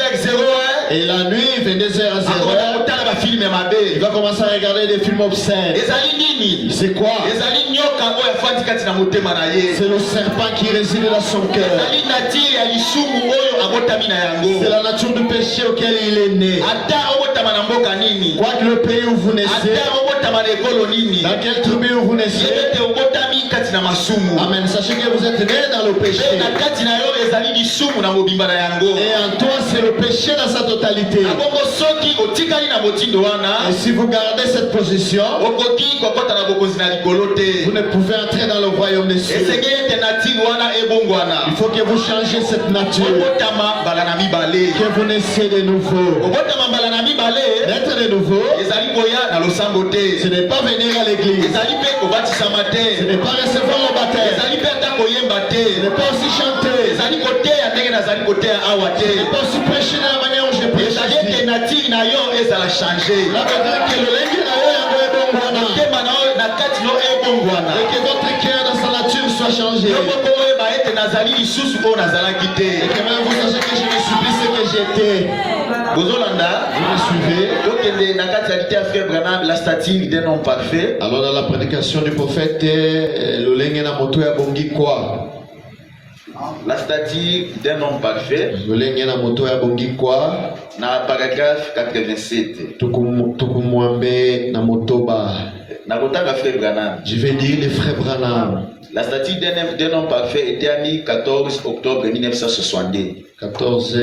22h01 et la nuit, 22h à 0h, akoda kotala bafilme il mabe va commencer à regarder des films obscènes. ezali nini C'est quoi? ezali nyoka oyo afandi kati na motema na ye C'est le serpent qui réside dans son cœur. ezali natire ya lisumu oyo abotami na C'est yango la nature du péché auquel il est né. ata obotama na mboka nini Quoi que le pays où vous naissez, ata obotama na ekolo nini dans quelle tribu où vous naissez, yebete obotami kati na masumu amen, sachez que vous êtes né dans le péché. mpe na kati na yo ezali lisumu na mobimba na yango Et en toi, c'est le péché dans sa totalité. abongo soki otikali na motindo wana Et si vous gardez cette position, okoki kokota na bokonzi na likolo te vous ne pouvez entrer dans le royaume des cieux. esengeli ete natire wana ebongwana Il faut que vous changiez cette nature, obotama mbala na mibale que vous naissiez de nouveau. obotama mbala na mibale Naître de nouveau, ezali koya na losambo ce te n'est pas venir à l'église, ezali mpe kobatisama ce te n'est pas recevoir le baptême, ezali mpe ata koyemba ce te n'est pas aussi chanter, ezali koteya ndenge nazali koteya awa ce n'est te pas aussi prêcher de la manière où je prêche ezali ici. ete natire na yo ezala change Là, veut dire que le linge na yo yango ebongwana, motema na yo na kati no ebongwana et que votre cœur dans sa nature soit changé. yo moko oyeba ete nazali lisusu oyo nazalaki te Et que même vous sachez que je ne suis plus ce que j'étais. bozolanda Vous me suivez? tokende na kati ya lite ya frère branham la statue d'un homme parfait Alors dans la prédication du prophète, le linge na moto ya bongi quoi? la statue d'un homme parfait Le linge na moto ya bongi quoi? na paragraphe 87 Tukumwambe na motoba. nakotanga frère branham Je vais dire les frères Branham. la statue d'un homme parfait était à 14 octobre 1962 14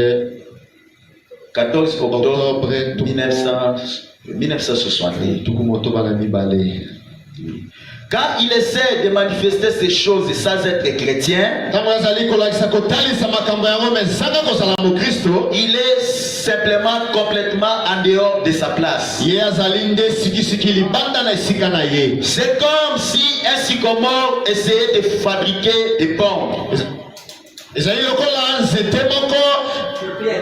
octobre 1962 Tukumotoba na mibale. quand il essaie de manifester ces choses sans être chrétien il est simplement complètement en dehors de sa place. C'est comme si un sycomore essayait de fabriquer des pommes.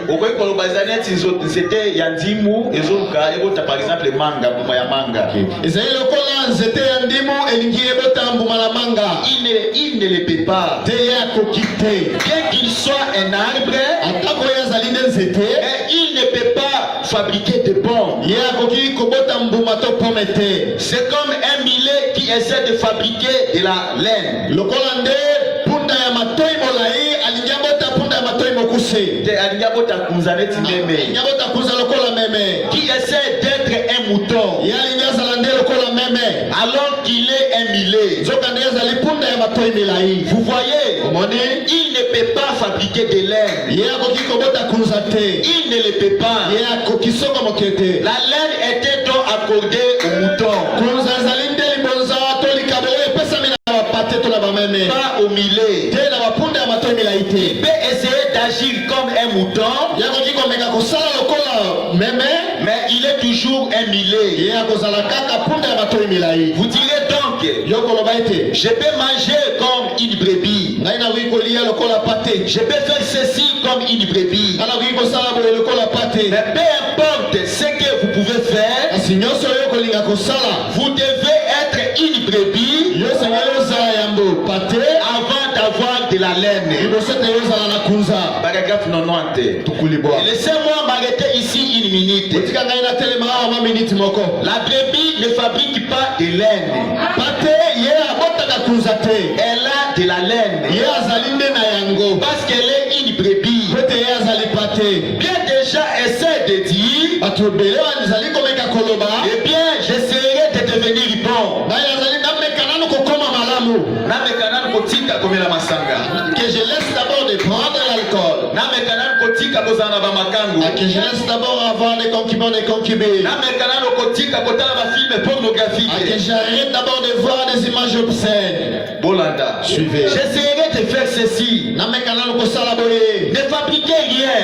okoki koloba eza neti nzete ya ndimu ezoluka ebota par exemple manga mbuma ya manga ezali lokola nzete ya ndimu elingi ebota mbuma la manga. il ne le peut pas te ye akoki te bien qu'il soit un arbre atako ye azali nde nzete il ne peut pas fabriquer de pommes. ye akoki kobota mbuma to pome te. C'est comme un millet qui essaie de fabriquer de la laine. Lokola nde punda ya matoi molai alingi abota punda ya matoi mokuse Te alingi abota kunza neti meme. alingi abota kuza lokola meme Qui essaie d'être un mouton ye alingi azala nde lokola meme alors qu'il est un millet. nzoka nde azali punda ya matoi milai. Vous voyez, omoni il ne peut pas fabriquer de laine. ye akoki kobota kunza te Il ne le peut pas. ye akoki soko moke te. La laine était donc accordée au mouton, kunza ezali nde libonza to likabo oyo epesami na bapate to na bameme pas au millet. te na bapunda ya matoi milai te. Il peut essayer d'agir comme un mouton, ye akoki komeka kosala lokola meme mais il est toujours un millet. ye akozala kaka punda ya matoi milai. Vous direz donc, yo koloba ete je peux manger comme une brebis. ngai nakoki kolia lokola pate Je peux faire ceci comme une brebis. ngai nakoki kosala boye lokola pate. Mais peu importe ce que vous pouvez faire, kasi nyonso oyo kolinga kosala vous devez être une brebis yo esengeli ozala Paragraphe 90. Laissez-moi m'arrêter ici une minute. La brebis ne fabrique pas de laine. Elle a de la laine. Parce qu'elle est une brebis. Bien déjà essaie de dire, eh bien j'essaierai de devenir bon. Que je laisse d'abord de prendre l'alcool. Que je laisse d'abord avoir des concubins, des concubines. Que j'arrête d'abord de voir des images obscènes. Bolanda, suivez. J'essaierai de faire ceci. Ne fabriquez rien.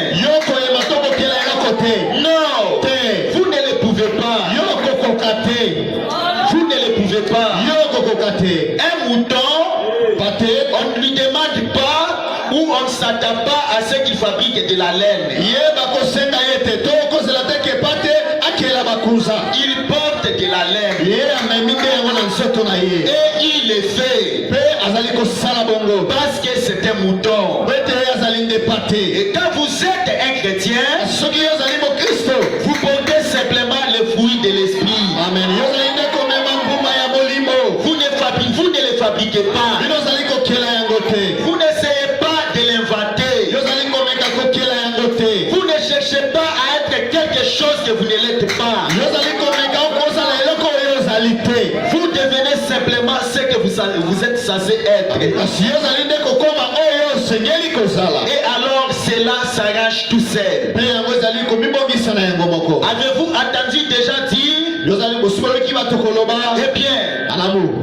Non, vous ne le pouvez pas. Vous ne le pouvez pas. Un mouton, on ne lui demande pas ou on ne s'attend pas à ce qu'il fabrique de la laine. Il porte de la laine. Et il le fait parce que c'est un mouton. Et quand vous êtes un chrétien, vous portez simplement le fruit de l'esprit. Amen. Vous ne le fabriquez pas. Vous n'essayez pas de l'inventer. Vous ne cherchez pas à être quelque chose que vous ne l'êtes pas. Vous devenez simplement ce que vous êtes censé être. Et alors cela s'arrange tout seul. Avez-vous entendu déjà dire? Eh bien,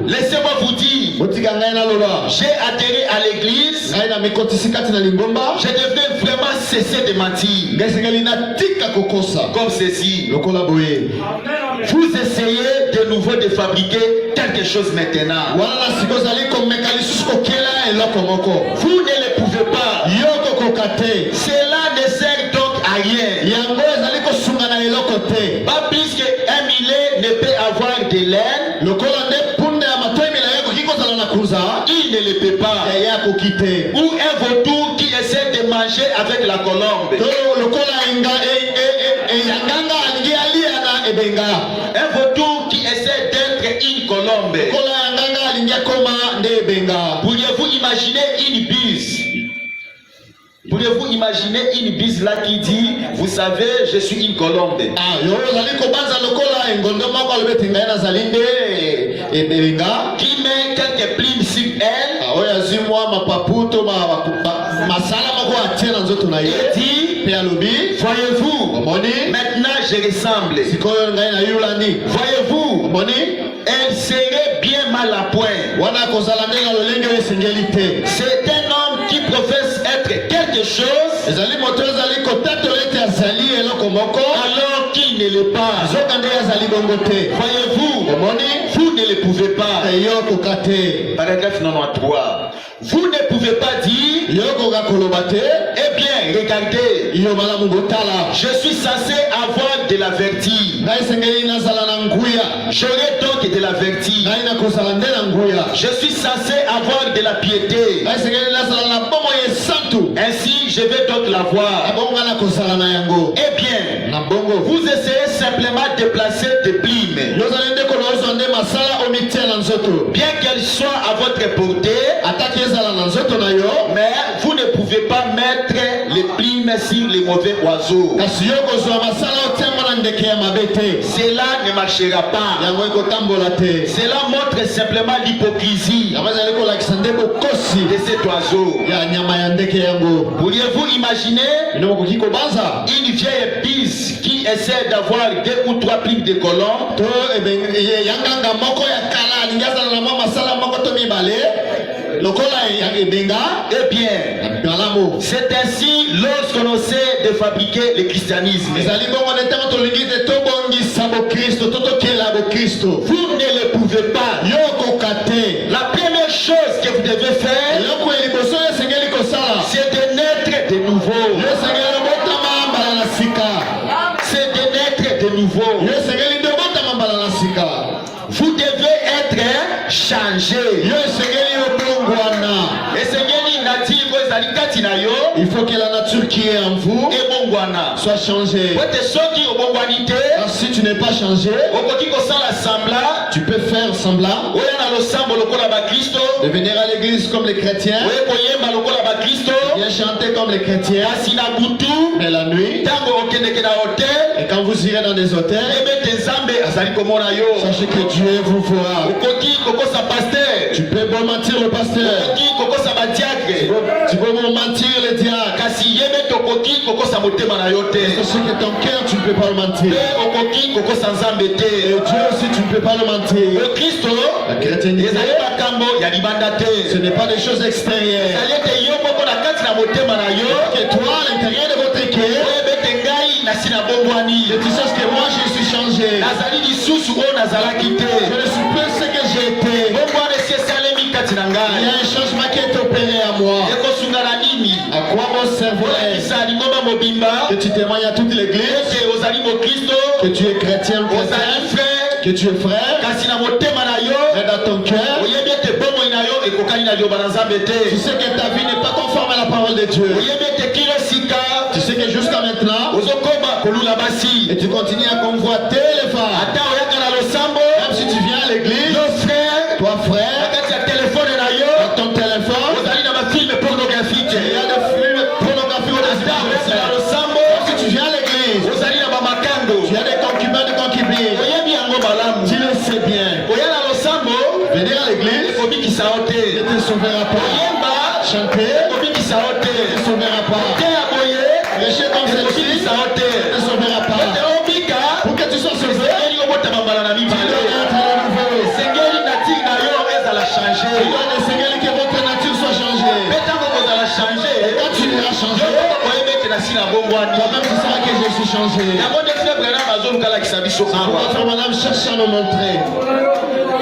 laissez-moi vous dire, j'ai adhéré à l'église, je devais vraiment cesser de mentir. Comme ceci. Vous essayez de nouveau de fabriquer quelque chose maintenant. Vous ne le pouvez pas. Cela ne sert donc à rien. Pas plus qu'un millet ne peut avoir de laine, il ne le peut pas. Ou un vautour qui essaie de manger avec la colombe. Un vautour qui essaie d'être une colombe. Pourriez-vous imaginer une bise? Pourriez-vous imaginer une bise là qui dit, vous savez, je suis une colombe? Qui met quelques plumes sur elle. Et dit, voyez-vous, maintenant je ressemble. Voyez-vous, elle serait bien mal à point. C'est un homme qui professe être quelque chose alors qu'il ne l'est pas. Voyez-vous, vous ne le pouvez pas. Paragraphe 93. Vous ne pouvez pas dire, eh bien, regardez, je suis censé avoir de la vertu. J'aurai donc de la vertu. Je suis censé avoir de la piété. Ainsi, je vais donc l'avoir. Eh bien, vous essayez simplement de placer des plumes. Bien qu'elles soient à votre portée, mais vous ne pouvez pas mettre les plumes sur les mauvais oiseaux. Cela ne marchera pas. Cela montre simplement l'hypocrisie de cet oiseau. Pourriez-vous imaginer une vieille bise qui essaie d'avoir 2 ou 3 plumes de colombe? Eh bien, c'est ainsi lorsqu'on essaie de fabriquer le christianisme. Vous ne le pouvez pas. La première chose que vous devez faire, c'est de naître de nouveau. C'est de naître de nouveau. Vous devez être changé. Et c'est il faut que la nature qui est en vous ebongwana soit changée. wete soki obongwani te Car si tu n'es pas changé, okoki kosala sembla tu peux faire semblant oya na losambo lokola bakristo de venir à l'église comme les chrétiens, oye koyemba lokola bakristo bien chanter comme les chrétiens, kasi na butu mais la nuit, ntango okendeke na hotel et quand vous irez dans des hôtels, ebete nzambe azali komona yo sachez que Dieu vous verra. okoki kokosa paster Tu peux bon mentir le pasteur, okoki kokosa badiakre tu peux bon mentir le diacre. kasi yebe tokoki kokosa motema na yo te Sachez que ton cœur, tu ne peux pas le mentir. mpe okoki kokosa nzambe Et te Dieu aussi, tu ne peux pas le mentir. okristo La chrétienté, ezali makambo ya libanda te ce n'est pas des choses extérieures. ezali ete yo moko na kati na motema na yo Que toi, à l'intérieur de votre cœur, oyebete ngai nasi na bongwani que tu saches que moi, je suis changé. nazali lisusu oyo nazalaki te Je ne suis plus ce que j'ai été. bongwana esi esalemi kati na Il y ngai a un changement qui est opéré à moi. ekosunga na nini À quoi mon cerveau est? olakisa lingomba mobimba Que tu témoignes à toute l'église ete ozali mokristo que tu es chrétien ou ozali chrétien, frere que tu es frère, kasi na motema na yo mais dans ton cœur, oyebi ete bomoi na yo ekokani na liloba na nzambe tu te sais que ta vie n'est pas conforme à la parole de Dieu. oyebi ete kilo sika Tu sais que jusqu'à maintenant, ozokoma kolula basi et tu continues à convoiter les femmes. ata oyaka na losambo Même si tu viens à l'église, yo frere toi na frère, kati ya telefone na yo dans ton téléphone, ozali na bafilme pornographique il y a des films pornographiques ata au-dessus oyaka na de losambo Si tu viens à l'église, ozali na bamakango tu as des concubins, des concubines, oyebi yango malamu tu le sais bien. koya na losambo Venir à l'église ekobikisa yo ne te te sauvera pas. koyemba Chanter ekobikisa yo te ne te sauvera pas. te ya boye Prêcher comme celle-ci ekobikisa yo te ne te sauvera ete pas. obika Pour que tu sois sauvé, esengeli obotama mbala na tu mibale dois être à nouveau. esengeli natire na yo ezala change Tu dois essayer que votre nature soit changée. mpe ntango kozala change Quand tu iras changer, yo oyebi ete nasi na bongwani toi-même tu sauras que je suis changé. yango nde frere branam azolukalakisa biso awa Votre madame cherche à nous montrer.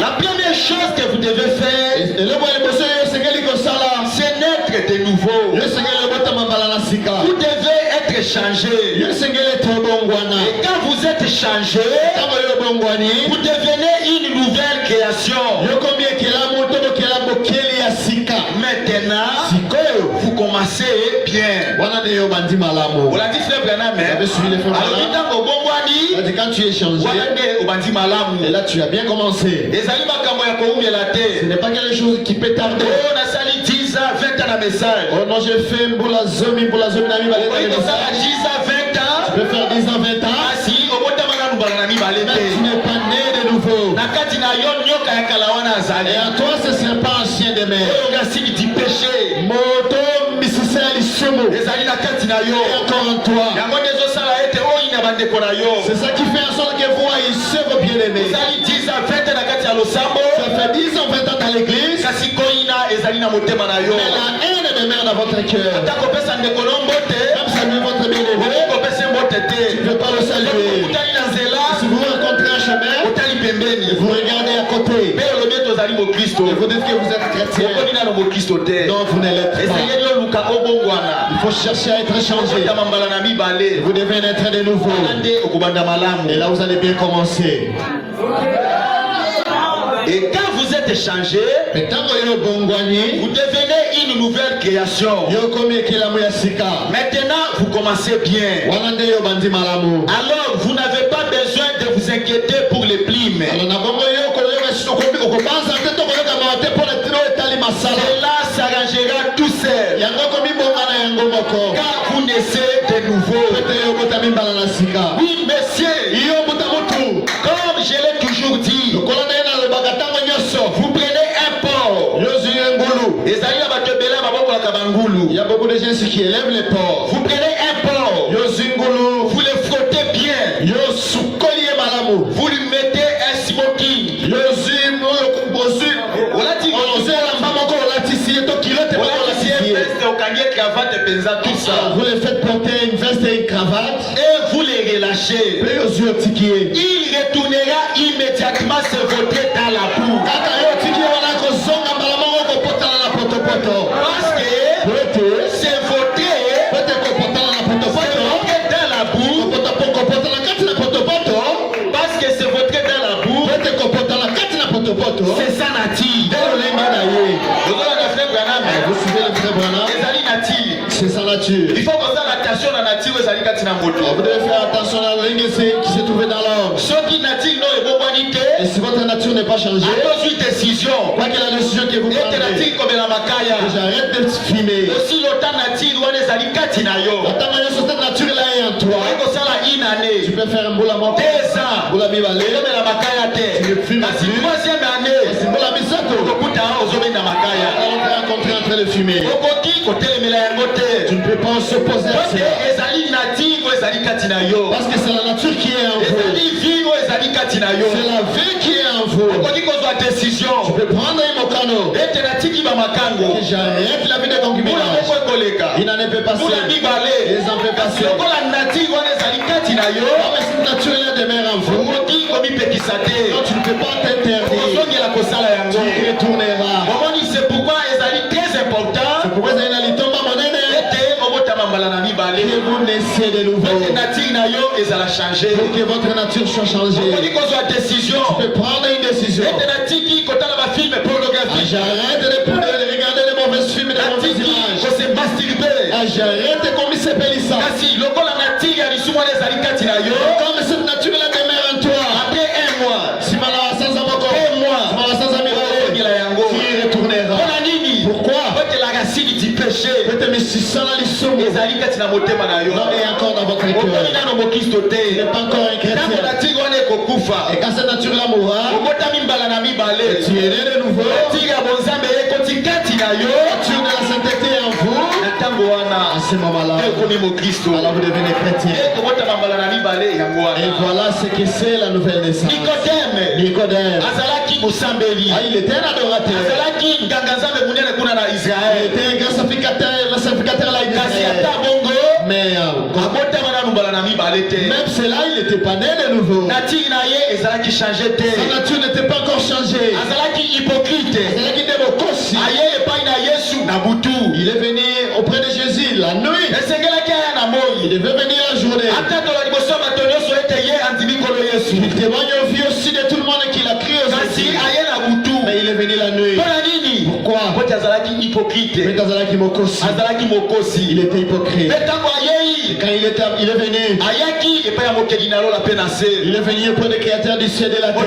la première chose que vous devez faire Et le boy bosso yo sengeli kosala. c'est naître de nouveau Yo sengeli botama mbala na sika. vous devez être changé Yo sengeli tobongwana. et quand vous êtes changé Tango yo bongwani. vous devenez une nouvelle création Yo komi ekelamu tobo kelamu keli ya sika. maintenant Sikoyo. vous commencez bien Wana de yo bandi malamu. olandi frere branam Vous avez suivi les frères alobi Branham. ntango obongwani C'est-à-dire quand tu es changé, wana nde obandi malamu et là tu as bien commencé. ezali makambo ya koumela Ce te n'est pas quelque chose qui peut tarder. oyo nasali 10 ans 20 ans na message Oh non, j'ai fait Mboula Zomi na mibale dans oyi les kosala messages. 10 ans 20 ans Tu peux faire 10 ans, 20 ans, kasi obotama na mbala na mibale mais tu te n'es pas né de nouveau. na kati na yo nyoka ya kala wana azali Et en toi, ce ne serait pas ancien de mer. oyo ngasiki di péché Moto misisa lisumu. ezali na kati na yo Et encore en toi. yango nde ezosala ete oyina bandeko na yo C'est ça qui fait en sorte que vous haïssez vos bien-aimés. ozali 10 ans 20 ans na kati ya losambo Ça fait 10 ans, 20 ans dans l'église, kasi koyina ezali na motema na yo mais la haine demeure dans votre cœur. ata kopesa ndeko no mbote Même saluer votre bien-aimé, okoki kopesa mbote tu te ne peux pas le saluer. okutani na nzela Si vous rencontrez un chemin, otali pembeni vous regardez à côté. mpe olobi ete ozali mokristo Et vous dites que vous êtes chrétien. okomi nano mokristo te Non, vous ne l'êtes pas. esengeli oluka obongwana Il faut chercher à être changé. okotama mbala na mibale Vous devez naître de nouveau. wana nde okobanda Et malamu là, vous allez bien commencer. et quand vous êtes changé Mais tant que yo bongwani, vous devenez une nouvelle création yo komi ekelamu ya sika. maintenant vous commencez bien Wana nde yo bandi malamu. alors vous n'avez pas besoin de vous inquiéter pour les primes Alors na bongo yo koyoka sikobi okobanza te to koyoka maote pour le tiro etali masala. cela s'arrangera tout seul Yango komi bongana yango moko. car vous naissez de nouveau Pete yo botami mbala na sika. oui messieurs Yo butamutu. comme je l'ai toujours dit Lokola na yena lobaka tango nyonso. vous prenez un porc Yo zuye ngulu. ezali na bato ebele babokolaka bangulu Il y a beaucoup de gens ici qui élèvent les porcs. vous prenez un porc Yo zingulu. vous le frottez bien Yo sukoli ye malamu. vous lui mettez un smoking Yo zimu ozi. olati Ozela mbamoko olatisi ye to kilote moko olati olatisi ye. veste okangi cravate penza tout ça Vous les faites porter une veste et une cravate. et vous les relâchez Pe yo zuye otiki ye. il retournera immédiatement se vautrer dans la boue Kaka yo otiki ye wana kozonga mbala moko kopotana na potopoto. parce que Pete. se vautrer Pete kopotana na potopoto. dans la boue Kopotana kati na potopoto. parce que se vautrer dans la boue Pete kopotana kati na potopoto. c'est ça nature Nde lolenge na ye. ozolanda frère Branham Vous suivez le frère Branham? ezali nature C'est sa nature. Vous devez faire attention à la ligne qui se trouve dans l'homme. Et si votre nature n'est pas changée, quoi que la décision que vous prendrez, que j'arrête de fumer. Cette nature-là est en toi. Tu peux faire un boule à mon boule à mi balé. Tu ne fumes plus. C'est boule à mi sato. On va rencontrer en train de fumer. Tu ne peux pas s'opposer à cela. Parce que c'est la nature qui est en vous. C'est la vie qui est en vous. Tu peux prendre un mokano. Et j'arrête la vie de concubinage. Il n'en est pas passé. Ils en peuvent passer. Mais cette nature-là demeure en vous. Non, tu ne peux pas t'interdire. Tu retourneras. C'est pourquoi très important. C'est pourquoi il y a une tombe à mon aîné. Que vous naissez de nouveau. Pour que votre nature soit changée. Tu peux prendre une décision. J'arrête de regarder les mauvaises films et les mauvaises images. J'arrête de commis ces pélissants. Comme cette nature-là demeure en toi. Après un mois. Si malheur sans amour, un mois. Si malheur sans amour, tu retourneras. Pourquoi? péché. Non, est encore dans votre cœur. Il n'est pas encore un chrétien. Et quand cette nature-là mourra, tu es né de nouveau. La nature de la sainteté en vous. À ce moment-là, alors vous devenez chrétien. Et voilà ce que c'est la nouvelle naissance. Nicodème. Il était un adorateur. Il était un grand sacrificateur à l'Israël. Mais même cela, il n'était pas né de nouveau. Sa nature n'était pas encore changée. Il est venu auprès de Jésus la nuit. Il devait venir la journée. Il témoigne au vieux aussi de tout le monde qu'il a crié aussi. Mais il est venu la nuit. Pourquoi? Il était hypocrite. Quand il est venu, il est venu auprès des créateurs du ciel et de la terre.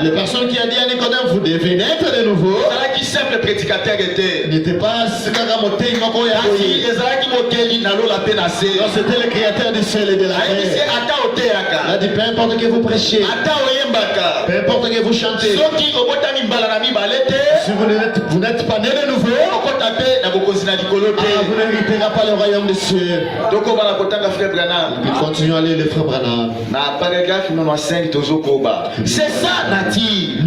Les personnes qui ont dit à Nicodème, vous devez naître de nouveau. Il n'était pas ce karamoté, il non, c'était le créateur du ciel et de la terre. Il a dit, peu importe que vous prêchez, peu importe que vous chantez, si vous n'êtes pas né de nouveau, vous n'hériterez pas le royaume des cieux. Continuons à lire le frère Branham. C'est ça, Nati.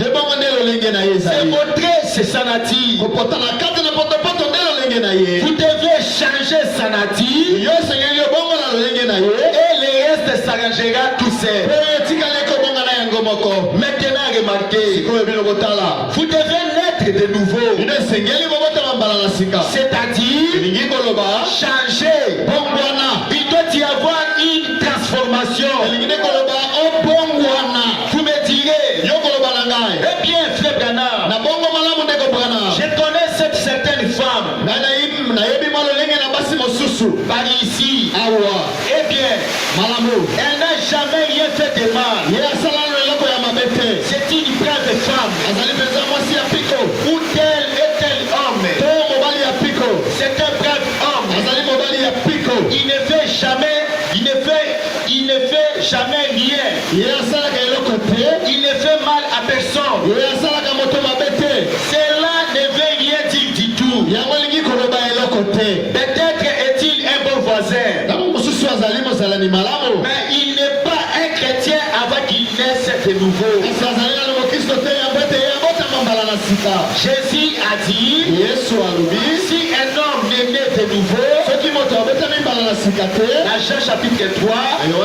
C'est montrer, c'est ça, Nati. Vous devez changer sa Nati. Et le reste s'arrangera tout seul. Maintenant, remarquez. Vous devez naître de nouveau. C'est-à-dire changer. Il doit y avoir une transformation. Vous me direz, eh bien, frère Branham, je connais cette certaine femme. Par ici. Eh bien, elle n'a jamais rien fait de mal. C'est une brave femme. Ou tel et tel homme. C'est un brave homme. Il ne fait jamais rien. Il ne fait mal à personne. Cela ne veut rien dire du tout. Peut-être est-il un bon voisin. Mais il n'est pas un chrétien avant qu'il naisse de nouveau. Jésus a dit, si un homme est né de nouveau, dans Jean chapitre 3, il ne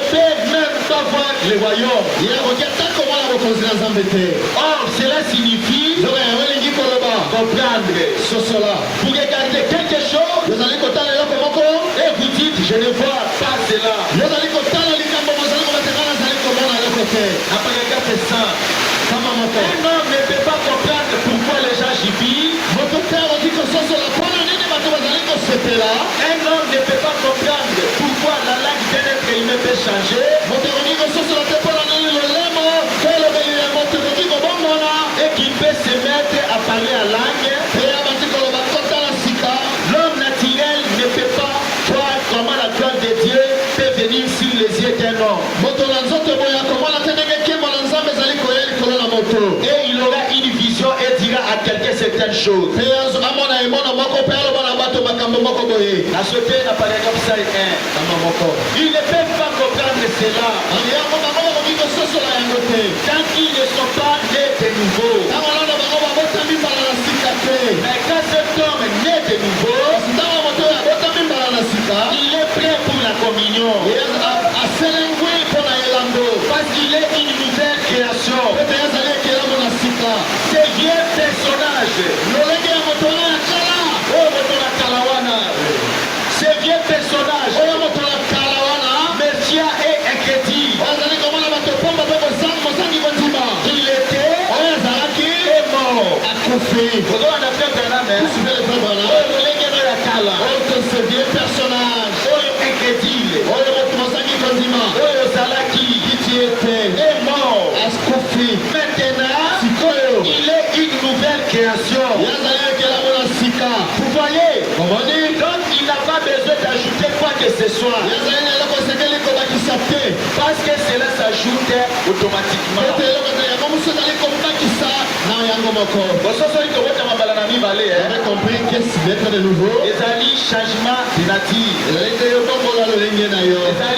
peut même pas voir le royaume. Or, cela signifie comprendre. Vous regardez quelque chose et vous dites, je ne vois pas cela. Après, regardez ça. Un homme ne peut pas comprendre pourquoi les gens jubilent. Un homme ne peut pas comprendre pourquoi la langue d'un être humain peut changer. Et qu'il peut se mettre à parler à langue. L'homme naturel ne peut pas voir comment la gloire de Dieu peut venir sur les yeux d'un homme. Et il aura une vision et dira à quelqu'un certaines choses. À ce pays, n'a pas comme ça. Ils ne peuvent pas comprendre cela. Tant qu'ils ne sont pas nés de nouveau. Mais quand cet homme est né de nouveau, il est prêt pour la communion. Parce qu'il est une nouvelle création. Ces vieux personnages, ces vieux personnages, Mercia et Eketi, il était et mort. Ce vieux personnage, est mort. Maintenant, il est une nouvelle création. Vous voyez? Donc il n'a pas besoin d'ajouter quoi que ce soit. Parce que cela s'ajoute automatiquement. Vous avez compris qu'est-ce d'être de nouveau? Les changement de nature. Les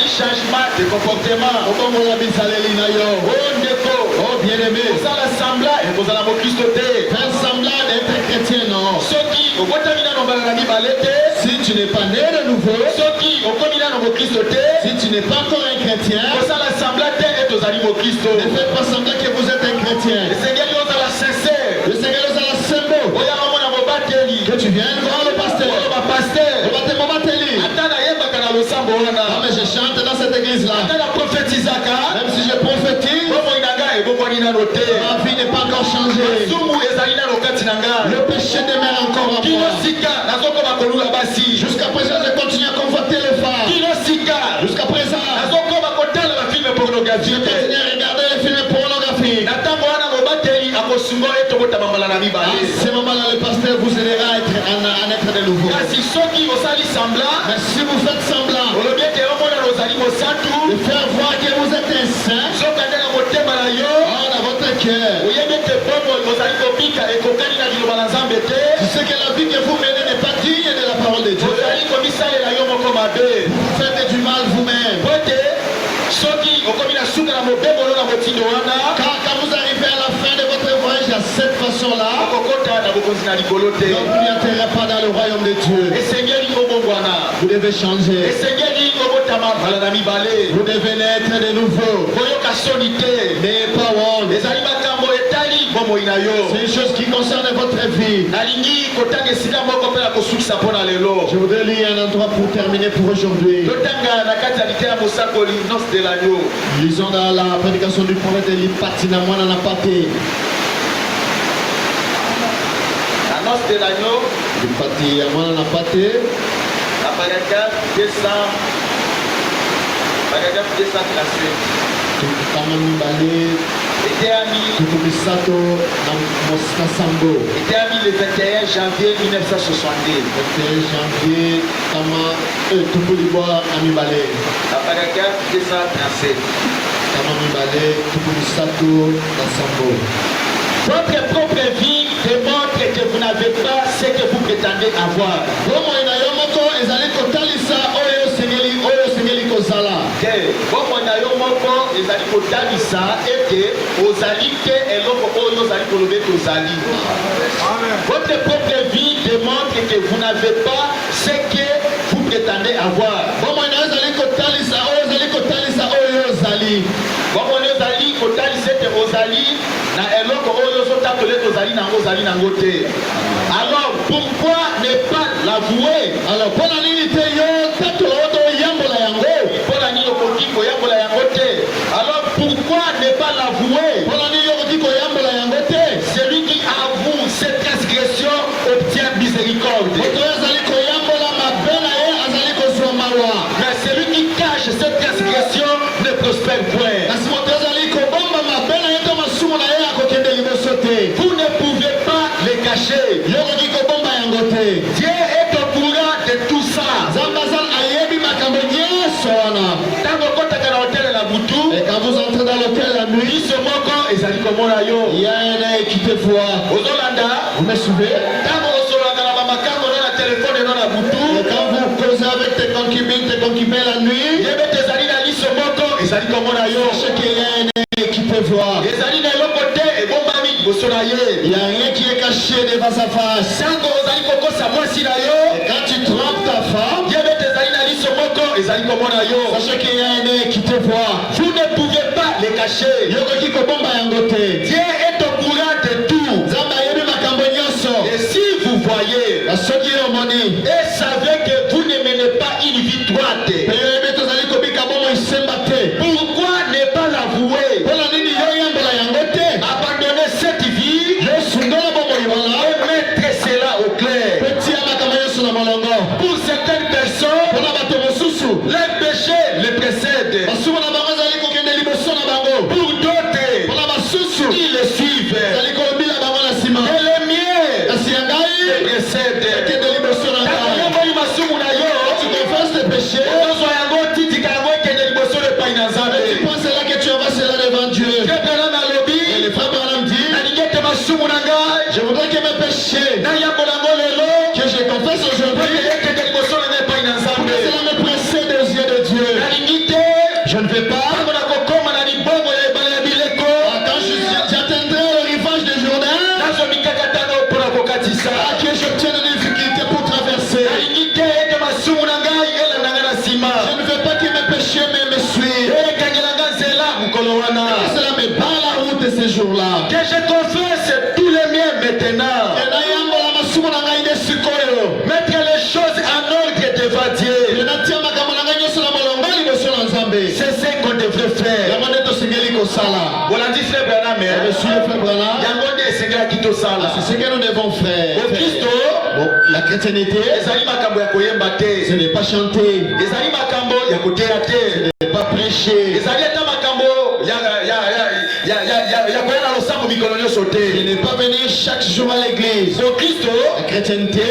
changement de comportement. Oh bien-aimé. Vous allez semblant et vous allez vous faire semblant d'être chrétien, non. Si tu n'es pas né de nouveau, si tu n'es pas encore un chrétien, ne faites pas semblant que vous êtes un chrétien. Le Seigneur nous a la sincère. Le Seigneur nous a la symbole. Que tu viennes voir le pasteur. Mais je chante dans cette église-là. Même si je prophétise, ma vie n'est pas encore changée. Le péché demeure encore en moi. Jusqu'à présent, je continue à convoiter les femmes. Jusqu'à présent, je continue à regarder les films pornographiques. À ce moment-là, le pasteur vous aidera à être de nouveau. Mais si vous faites semblant de faire voir que vous êtes un saint dans votre cœur, tu sais que la vie que vous menez n'est pas digne de la parole de Dieu. Vous faites du mal vous-même. Quand vous arrivez à la fin de votre voyage à cette façon-là, donc vous n'entrerez pas dans le royaume de Dieu. Vous devez changer. Vous devez naître de nouveau. Mais pas honte. C'est une chose qui concerne votre vie. Je voudrais lire un endroit pour terminer pour aujourd'hui. Lisons dans la prédication du prophète Elipatina Mwananapate. La noce de l'agneau. Elipatina Mwananapate. La paragraphe 238. Était ami le 21 janvier 1962. La paragraphe 237. Votre propre vie démontre que vous n'avez pas ce que vous prétendez avoir. Votre propre vie démontre que vous n'avez pas ce que vous prétendez avoir. Alors pourquoi ne pas l'avouer? Alors pourquoi ne pas l'avouer? Celui qui avoue cette transgression obtient miséricorde. concubine, tes concubins la nuit. Sachez qu'il y a un œil qui te voit. Il n'y a rien qui est caché devant sa face. Et quand tu trompes ta femme, sachez qu'il y a un œil qui te voit. Vous ne pouvez pas les cacher. Dieu est au courant de tout. Et si vous voyez et savez que vous ne menez pas une vie droite, pourquoi ne pas l'avouer? Abandonner cette vie et mettre cela au clair. Pour certaines personnes, les péchés les précèdent. Pour d'autres, ils les suivent. Et les miens les précèdent. Je voudrais que mes péchés que je confesse aujourd'hui, cela me précède aux yeux de Dieu. Je ne vais pas. Quand j'atteindrai le rivage du Jourdain, que j'obtienne des difficultés pour traverser. Je ne veux pas que mes péchés me suivent. Cela me bat la route de ces jours-là. Que je confesse tous les miens maintenant. Mettre les choses en ordre devant Dieu. C'est ce qu'on devrait faire. Voilà dit frère Branham. C'est ce que nous devons faire. La chrétienté, ce n'est pas chanter, ce n'est pas prêcher, ce n'est pas venir chaque jour à l'église. La chrétienté,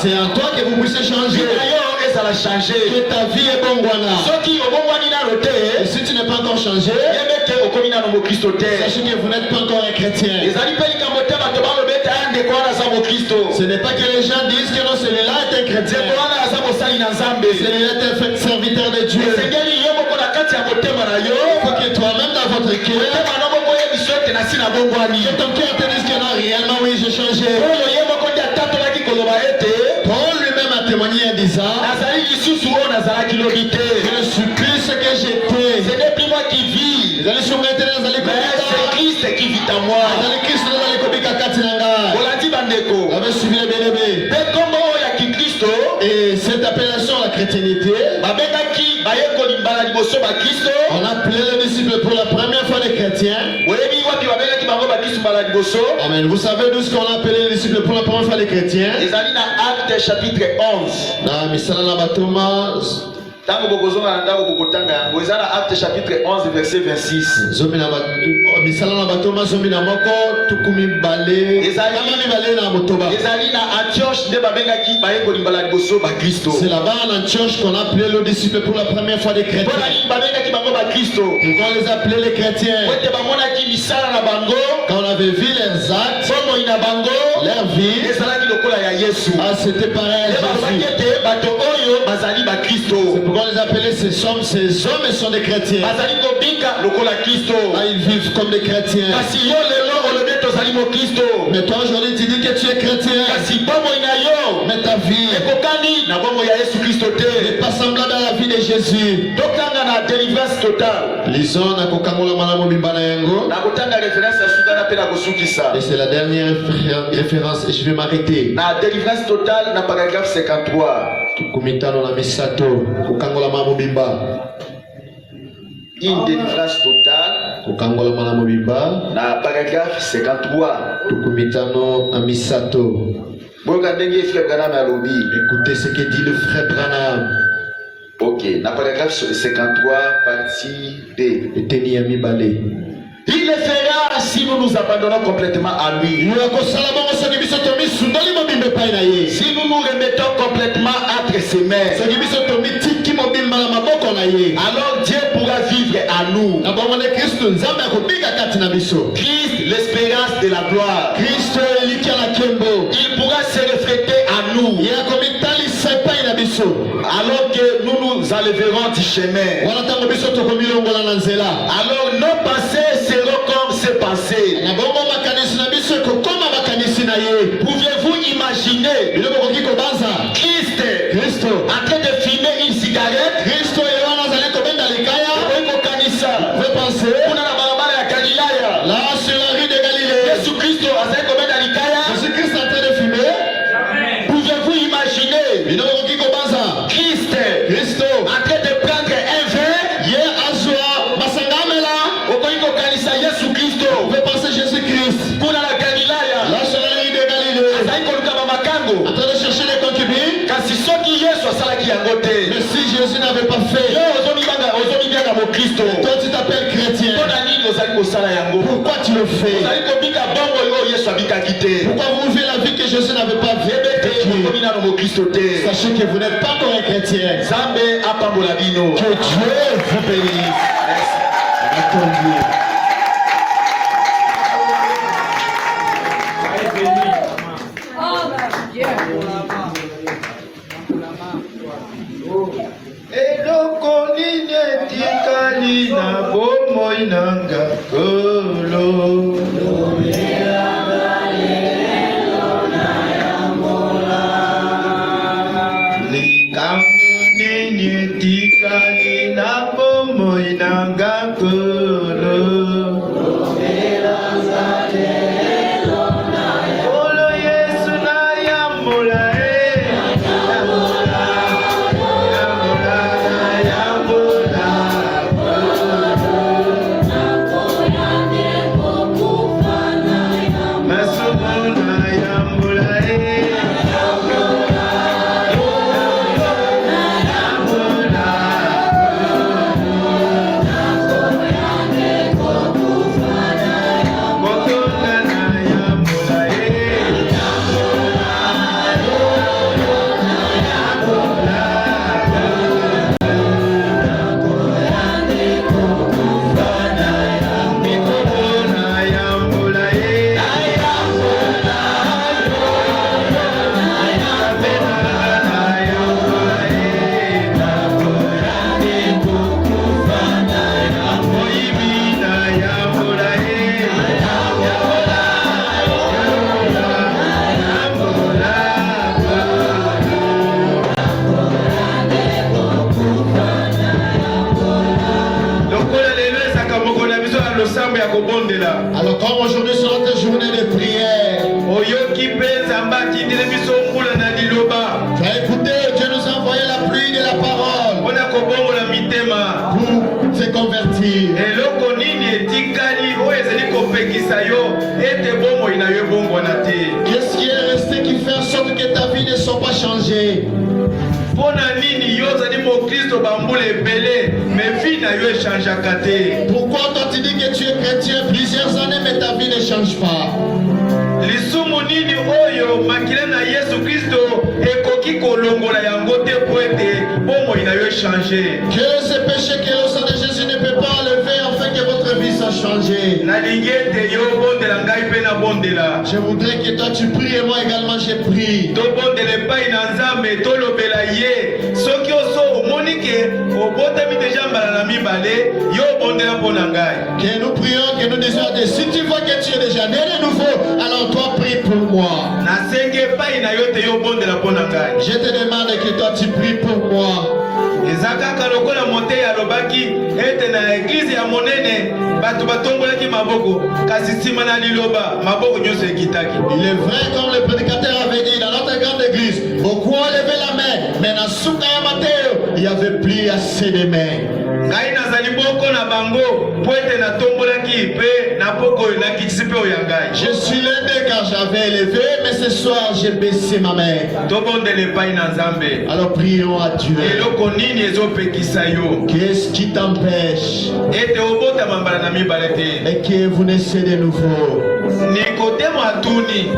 c'est en toi que vous puissiez changer. Que ta vie est bongwana. Et si tu n'es pas encore changé, sachez que vous n'êtes pas encore un chrétien. Ce n'est pas que les gens disent que non, celui-là est un chrétien. Celui-là est un serviteur de Dieu. Il faut que toi-même dans votre cœur, que ton cœur te dise que non, réellement oui, j'ai changé. Paul lui-même a témoigné en disant, je ne suis plus ce que j'étais. Ce n'est plus moi qui vis. C'est Christ qui vit en moi. Vous avez suivi les bien-aimés. Et cette appellation à la chrétienté, on a appelé les disciples pour la première fois les chrétiens. Amen. Vous savez d'où ce qu'on a appelé les disciples pour la première fois les chrétiens? Acte chapitre 11. Acte chapitre 11 verset 26. C'est là-bas en Antioche qu'on a appelé les disciples pour la première fois des chrétiens. Pourquoi on les appelait les chrétiens? Quand on avait vu leurs actes, leur vie, c'était pareil à Jésus. C'est pourquoi on les appelait ces hommes sont des chrétiens. Ils vivent comme des chrétiens. Mais toi aujourd'hui tu dis que tu es chrétien. Mais ta vie n'est pas semblable à la vie de Jésus. Lisons na kokangola malamu bimbana yango. Et c'est la dernière référence et je vais m'arrêter. Na délivrance totale na paragraphe 53. Tukumitano na misato kokangola malamu bimba. Une délivrance totale. Kokangola malamu bimba. Na paragraphe 53. Tukumitano na misato. Écoutez ce que dit le frère Branham. Ok, na paragraphe 53, partie B. Il le fera si nous nous abandonnons complètement à lui. Si nous nous remettons complètement entre ses mains, alors Dieu pourra vivre à nous. Christ, l'espérance de la gloire. Il pourra se refléter à nous. alors que nous nous enlèverons du chemin. Alors nos passés seront comme ces passés. Pouvez-vous imaginer Christ en train de fumer une cigarette? Vous pensez? Là sur la rue de Galilée, Jésus-Christ en train de fumer. Pouvez-vous imaginer Christ en train de prendre un verre? Jésus-Christ. Vous pouvez penser Jésus-Christ. Là sur la rue de Galilée, en train de chercher les concubines. Mais si Jésus n'avait pas fait, toi tu t'appelles chrétien. Pourquoi tu le fais? Pourquoi vous vivez la vie que Jésus n'avait pas vécue? Sachez que vous n'êtes pas encore un chrétien. Que Dieu vous bénisse. Attendez. eloko nini etikali na bomoi nanga kolo likambo nini etikali na bomoi nanga kolo kolo Yesu na yambola Alors comme aujourd'hui sera ta journée de prière, tu as écouté, Dieu nous a envoyé la pluie de la parole pour se convertir. Qu'est-ce qui est resté qui fait en sorte que ta vie ne soit pas changée? Pourquoi toi tu dis que tu es chrétien plusieurs années mais ta vie ne change pas? Que ce péché que le sang de Jésus ne peut pas enlever afin que votre vie soit changée. Je voudrais que toi tu pries et moi également je prie. Que nous prions, que nous disions, si tu vois que tu es déjà né de nouveau, alors toi prie pour moi. Je te demande que toi tu pries pour moi. Il est vrai comme le prédicateur avait dit dans notre grande église, beaucoup ont levé la main, mais dans Soukaya Mateo, il n'y avait plus assez de mains. Je suis l'un d'eux car j'avais élevé, mais ce soir j'ai baissé ma main. Alors prions à Dieu. Qu'est-ce qui t'empêche et que vous naissez de nouveau?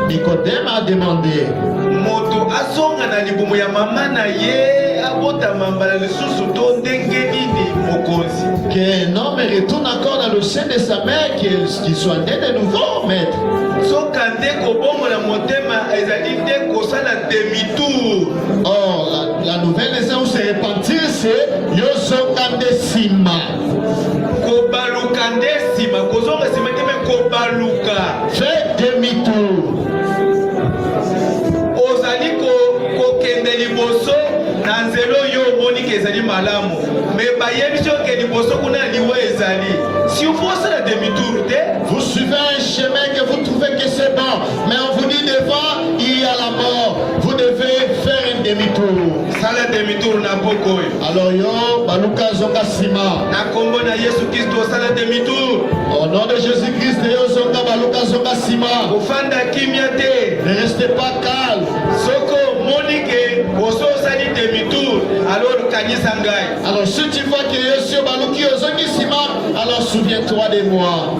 Nicodème a demandé, qu'un homme retourne encore dans le sein de sa mère, qu'il soit né de nouveau, maître. Or, la nouvelle naissance ou se repentir, c'est Yosokande Sima. Kobaluka ndesima, kozonga sima keme kobaluka. Fais demi-tour. Ozali kokende liboso na nzelo yo omoni ke ezali malamu. Mais bayebi so ke liboso kuna liwe ezali. Si vous faites la demi-tour, vous suivez un chemin que vous trouvez que c'est bon, mais on vous dit devant, il y a la mort. Vous devez faire un demi-tour. Ça la demi-tour na bokoy. Alors yo, baluka zonga sima. Na kombo na Yesu Kristo ça la demi-tour. Au nom de Jésus-Christ, yo zonga baluka zonga sima. Ofanda kimia te. Ne restez pas calme. Soko monike oso sali demi-tour. Alors kanisa ngai. Alors si tu vois que Yesu baluki zongi sima, alors souviens-toi de moi.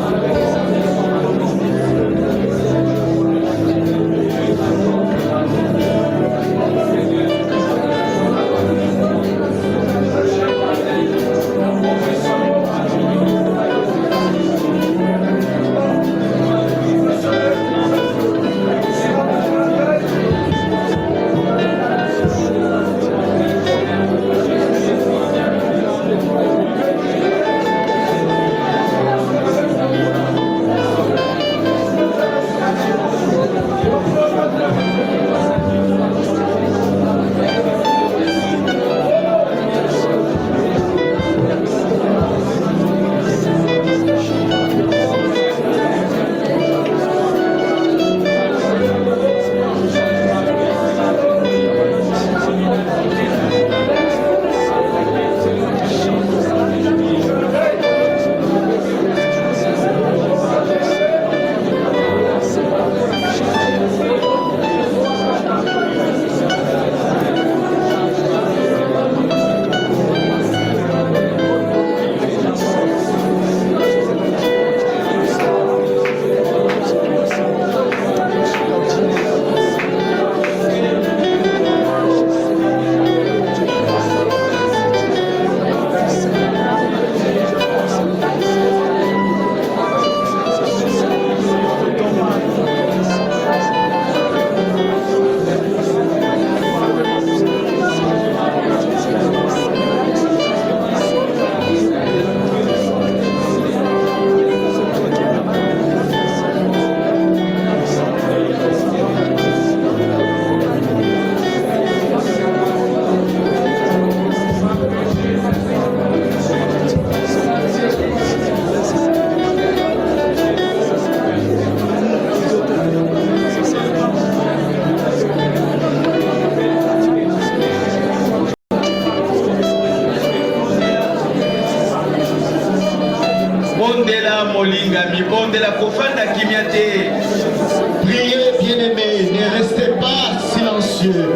Priez, bien-aimés, ne restez pas silencieux.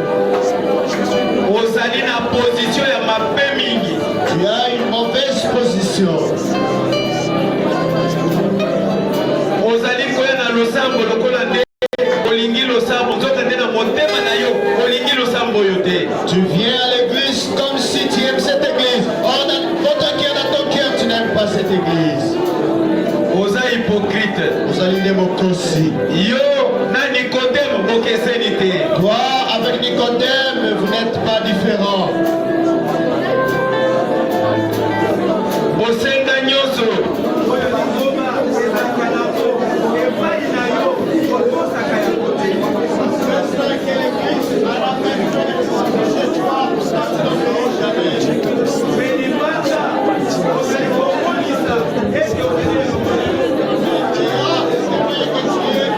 Tu as une mauvaise position. Tu viens à l'église comme si tu aimes cette église. Or, dans ton cœur, tu n'aimes pas cette église. Hypocrite. Vous allez démocratie. Yo, na Nicodème, toi, avec Nicodème, vous n'êtes pas différents.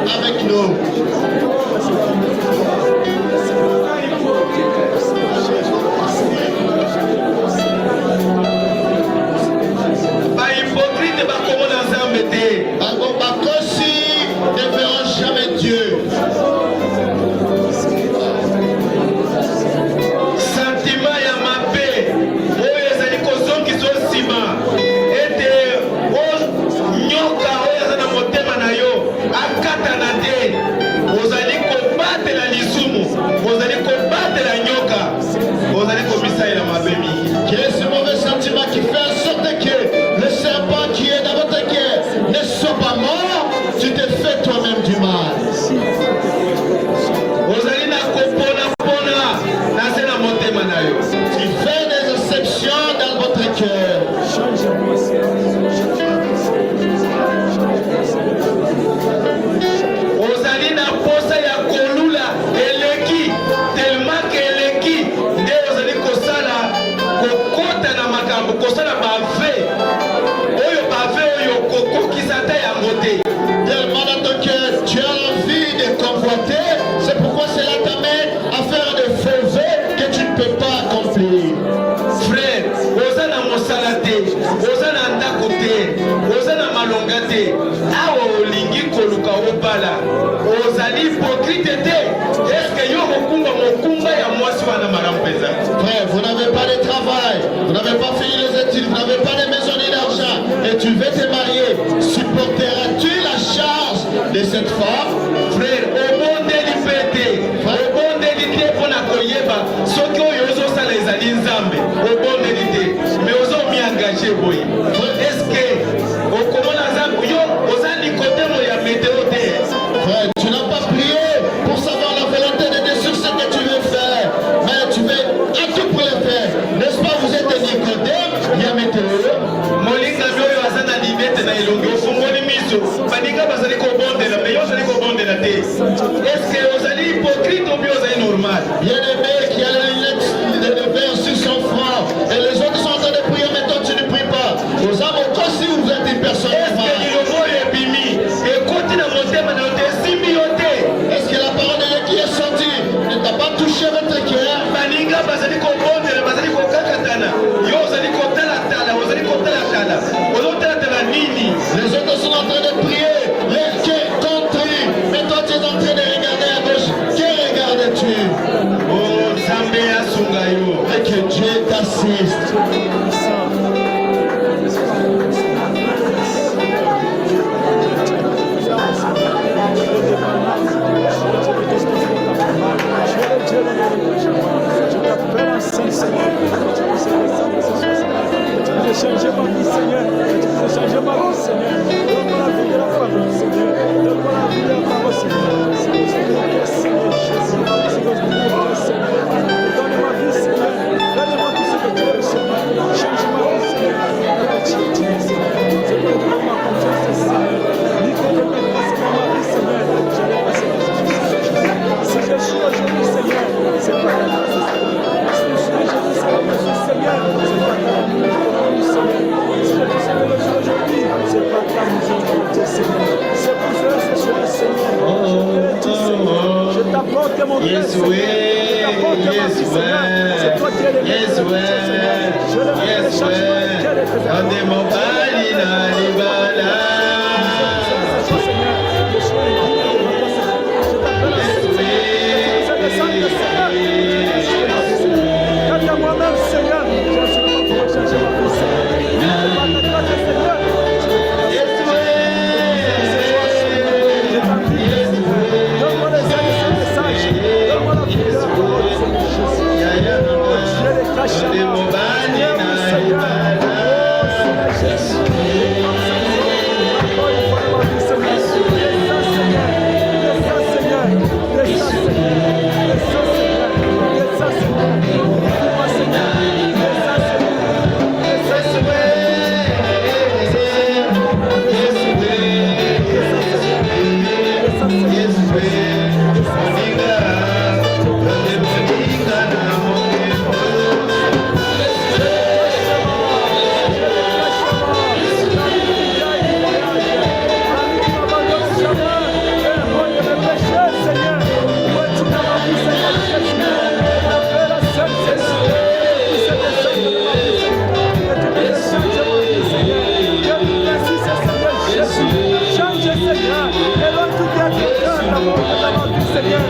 Avec nous. kosala bave oyo bave oyo kokokisa te yango te. Tellement dans ton cœur, tu as envie de convoiter. C'est pourquoi cela t'amène à faire des faux vœux que tu ne peux pas accomplir. Frère, oza na mosala te, oza na ndako te, oza na malonga te, awa olingi koluka obala, ozali hypocrite te. Est-ce que yo mokumba ya mwasi wana malamu penza? Frère, vous n'avez pas de travail, vous n'avez pas fini les études, vous n'avez pas de maison ni d'argent, et tu veux te marier. Supporteras-tu la charge de cette femme? Frère, obondeli mpe te, obondeli te mpona koyeba soki oyo ozosala ezali nzambe, obondeli te, mais ozomiengage boye. Est-ce que okomona nzambe yo oza nikodemo ya météo te? Frère, tu n'as pas prié pour savoir la volonté de Dieu sur ce que tu veux faire, mais tu veux à tout pour le faire. N'est-ce pas, vous êtes Nicodème, il y a météo. Molingami oyo aza na libete na elongi ofungoli miso baninga bazali kobondela me yo ozali kobondela te. Est-ce que ozali hypocrite ou bien ozali normal? Bien-aimé qui a la lunette de verre sur son front, et les autres sont en train de prier, mais toi tu ne pries pas. Aux âmes encore si vous êtes une personne normale. Lilobo oyo ebimi ekoti na motema na yo te esimbi yo te. Est-ce que la parole de Dieu qui est sortie ne t'a pas touché votre cœur? Baninga bazali kobondela bazali kokakatana yo ozali kotalatala ozali kotalatala ozotalatala nini? Les autres sont en train de prier, les cœurs contrits, mais toi tu es en train de regarder à gauche. Que regardes-tu? Oh, Nzambe asunga yo. Et que Dieu t'assiste. Changer ma vie, Seigneur. Changer ma vie, Seigneur. Donne-moi la vie de la famille, Seigneur. Donne-moi la vie de la femme, Seigneur. Seigneur Jésus. Donne ma vie, Seigneur. Donne-moi tout ce que tu veux, Seigneur. Change ma vie, Seigneur. Je peux donner ma confiance, Seigneur. Nicodème est presque dans ma vie, Seigneur. Je vais passer à Jésus. Si je suis aujourd'hui, Seigneur, c'est pas la grâce, Seigneur. Si je suis aujourd'hui, c'est la grâce, Seigneur. C'est pas la c'est pas ta miséricorde, Seigneur. C'est pour cela que je suis le Seigneur. Je te le dis, Seigneur. Je t'apporte mon cœur, Seigneur. Je t'apporte ma vie, Seigneur. C'est toi qui es le maître de tout, Seigneur. Je le mets le changement de cœur et de quant à moi-même, Seigneur, je suis là pour changer ma vie, Seigneur. Seigneur. Donne-moi les ailes, ces messages. Donne-moi la vie de la parole, Seigneur Jésus. Oh Dieu, les cachements. Seigneur. Oh Seigneur Jésus. Oh, il faut ma vie, Seigneur. Descends, Seigneur. Descends, Seigneur. Descends, Seigneur. Descends, Seigneur. Descends, Seigneur. Dis-moi, Seigneur. Descends, Seigneur. Descends, Seigneur. Seigneur,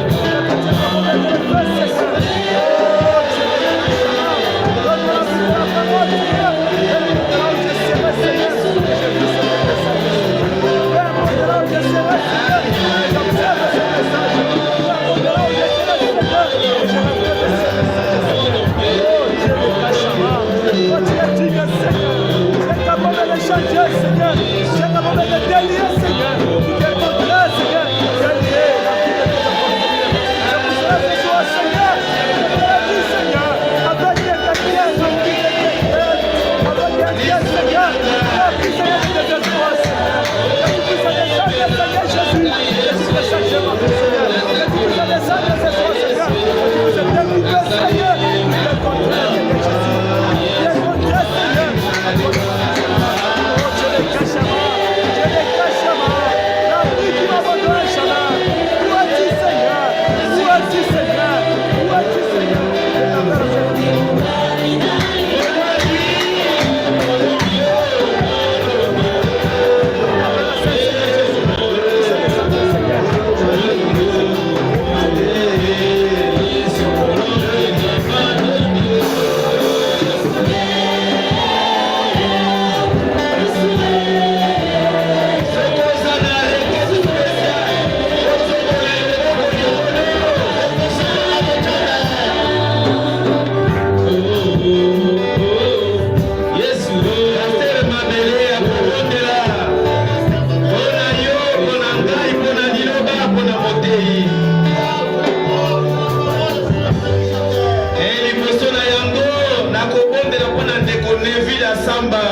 asamba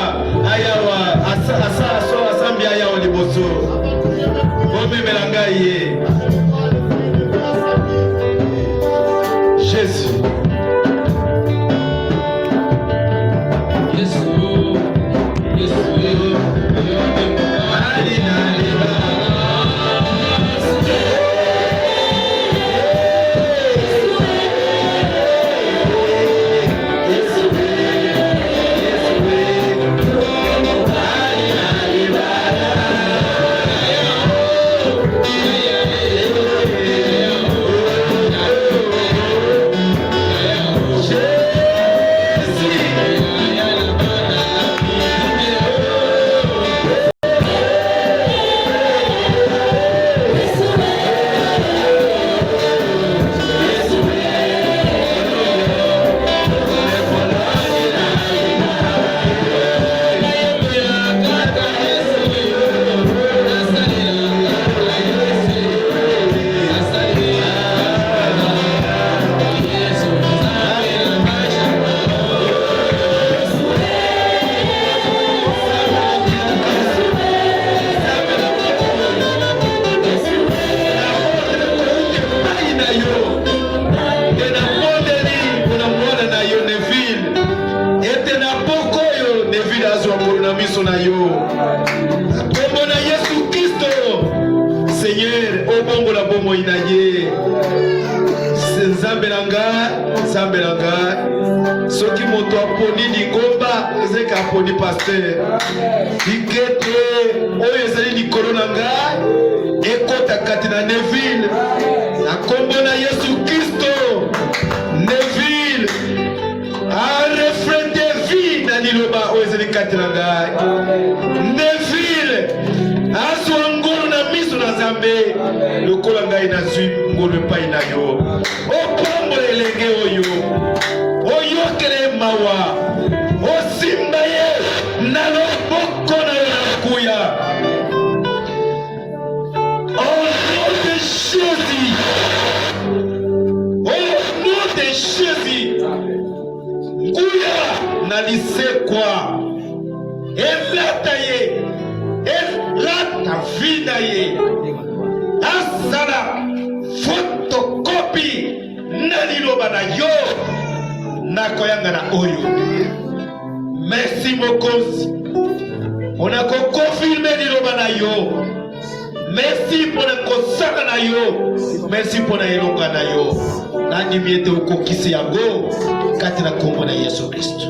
ayawa asambi ayawa liboso omemela ngai ye Jésus. Soki moto aponi lingomba ezeka aponi pasteur ikete oyo ezali likolo na ngai ekota kati na Neville na kombo na Yesu Kristo. Neville arefrete vie na liloba oyo ezali kati na ngai. Neville azwa ngolu na miso na Nzambe lokola ngai nazwi ngolu epai na yo. Opambola elenge oyo oyokele mawa osimba ye na loboko na yo na kuya. Au nom de Jésus, au nom de Jésus, kuya na lisekwa elata ye elata vida ye asala fotokopi na liloba na yo nakoyanga na oyo. Merci mokonzi onako confirme liloba na yo. Merci pona kosaka na yo. Merci pona elonga na yo. Nandimi ete okokisi yango kati na kombo na Yesu Kristo.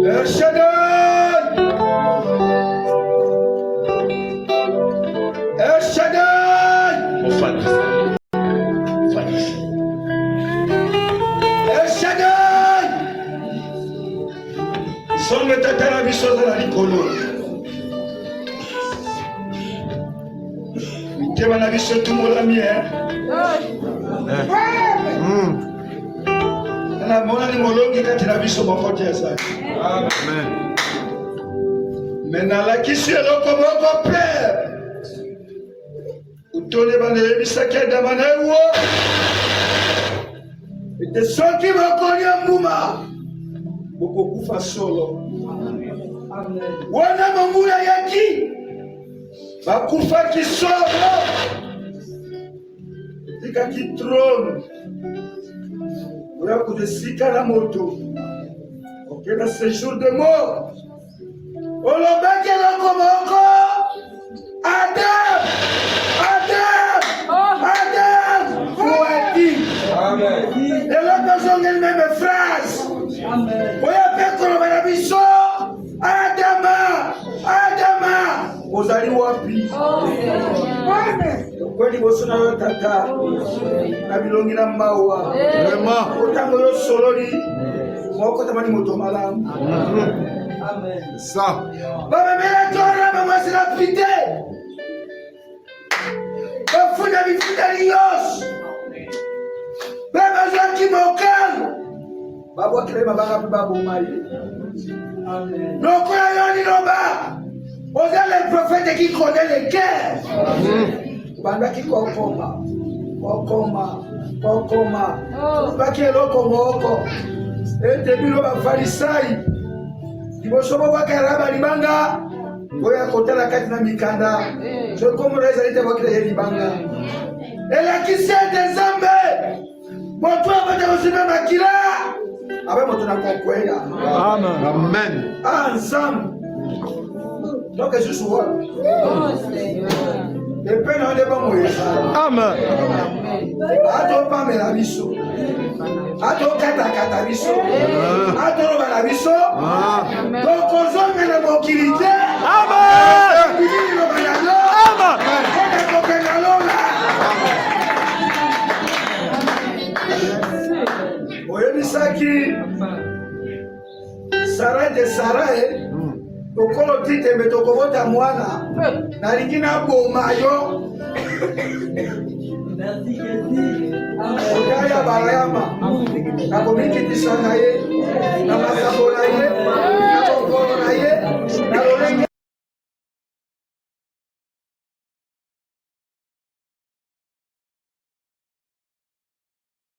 El Shaddai, El Shaddai, El Shaddai. Songe tatala biso za likolo. Mitema na biso tumola mie. Na mona ni molongi kati na biso makote ya sana. Amen. Mena la kisi eloko moko Père. Utole bana yebisaki Adama na Ewa. Ete soki bakoli mbuma bokokufa solo. Amen. Wana mangula yaki bakufa kisolo. Tika ki trône. Ora kudesika na moto. Auquel a séjour de mort. Olobaki eloko moko. Adam! Fouadi! Amen. Eloko zonge même phrase. Amen. Oya pekolo bana biso. Adama! Ozali wapi? Amen. Kweli boso na yo tata. Na bilongi na mawa. Vraiment. Otango yo sololi. Moko tamani moto malamu. Amen. Ça. Baba mela tora mama sila pite. Bafuna bifuta liyos. Baba zaki mokal. Babu akilema banga babu mai. Amen. Lokola yoni loba. Oza le prophète qui connaît les guerres. Banda qui kokoma. Baki eloko moko. ete bino bafarisai liboso bobwakela balibanga oyo akotala kati na mikanda sokomona ezali te bwakela ye libanga elakisi ete nzambe moto abata kosimba makila abe moto na kokwela. Amen. Nzambe donc esusu wapi epe na nde bamoyesa. Amen. Atopamela biso, atokatakata biso, atoloba na biso, tokozonga na mokili te. Oyebisaki Sarai de Sarai okolo titembe tokobota mwana nalingi naboma yo okaya balayama nakomikitisa na ye na makambo na ye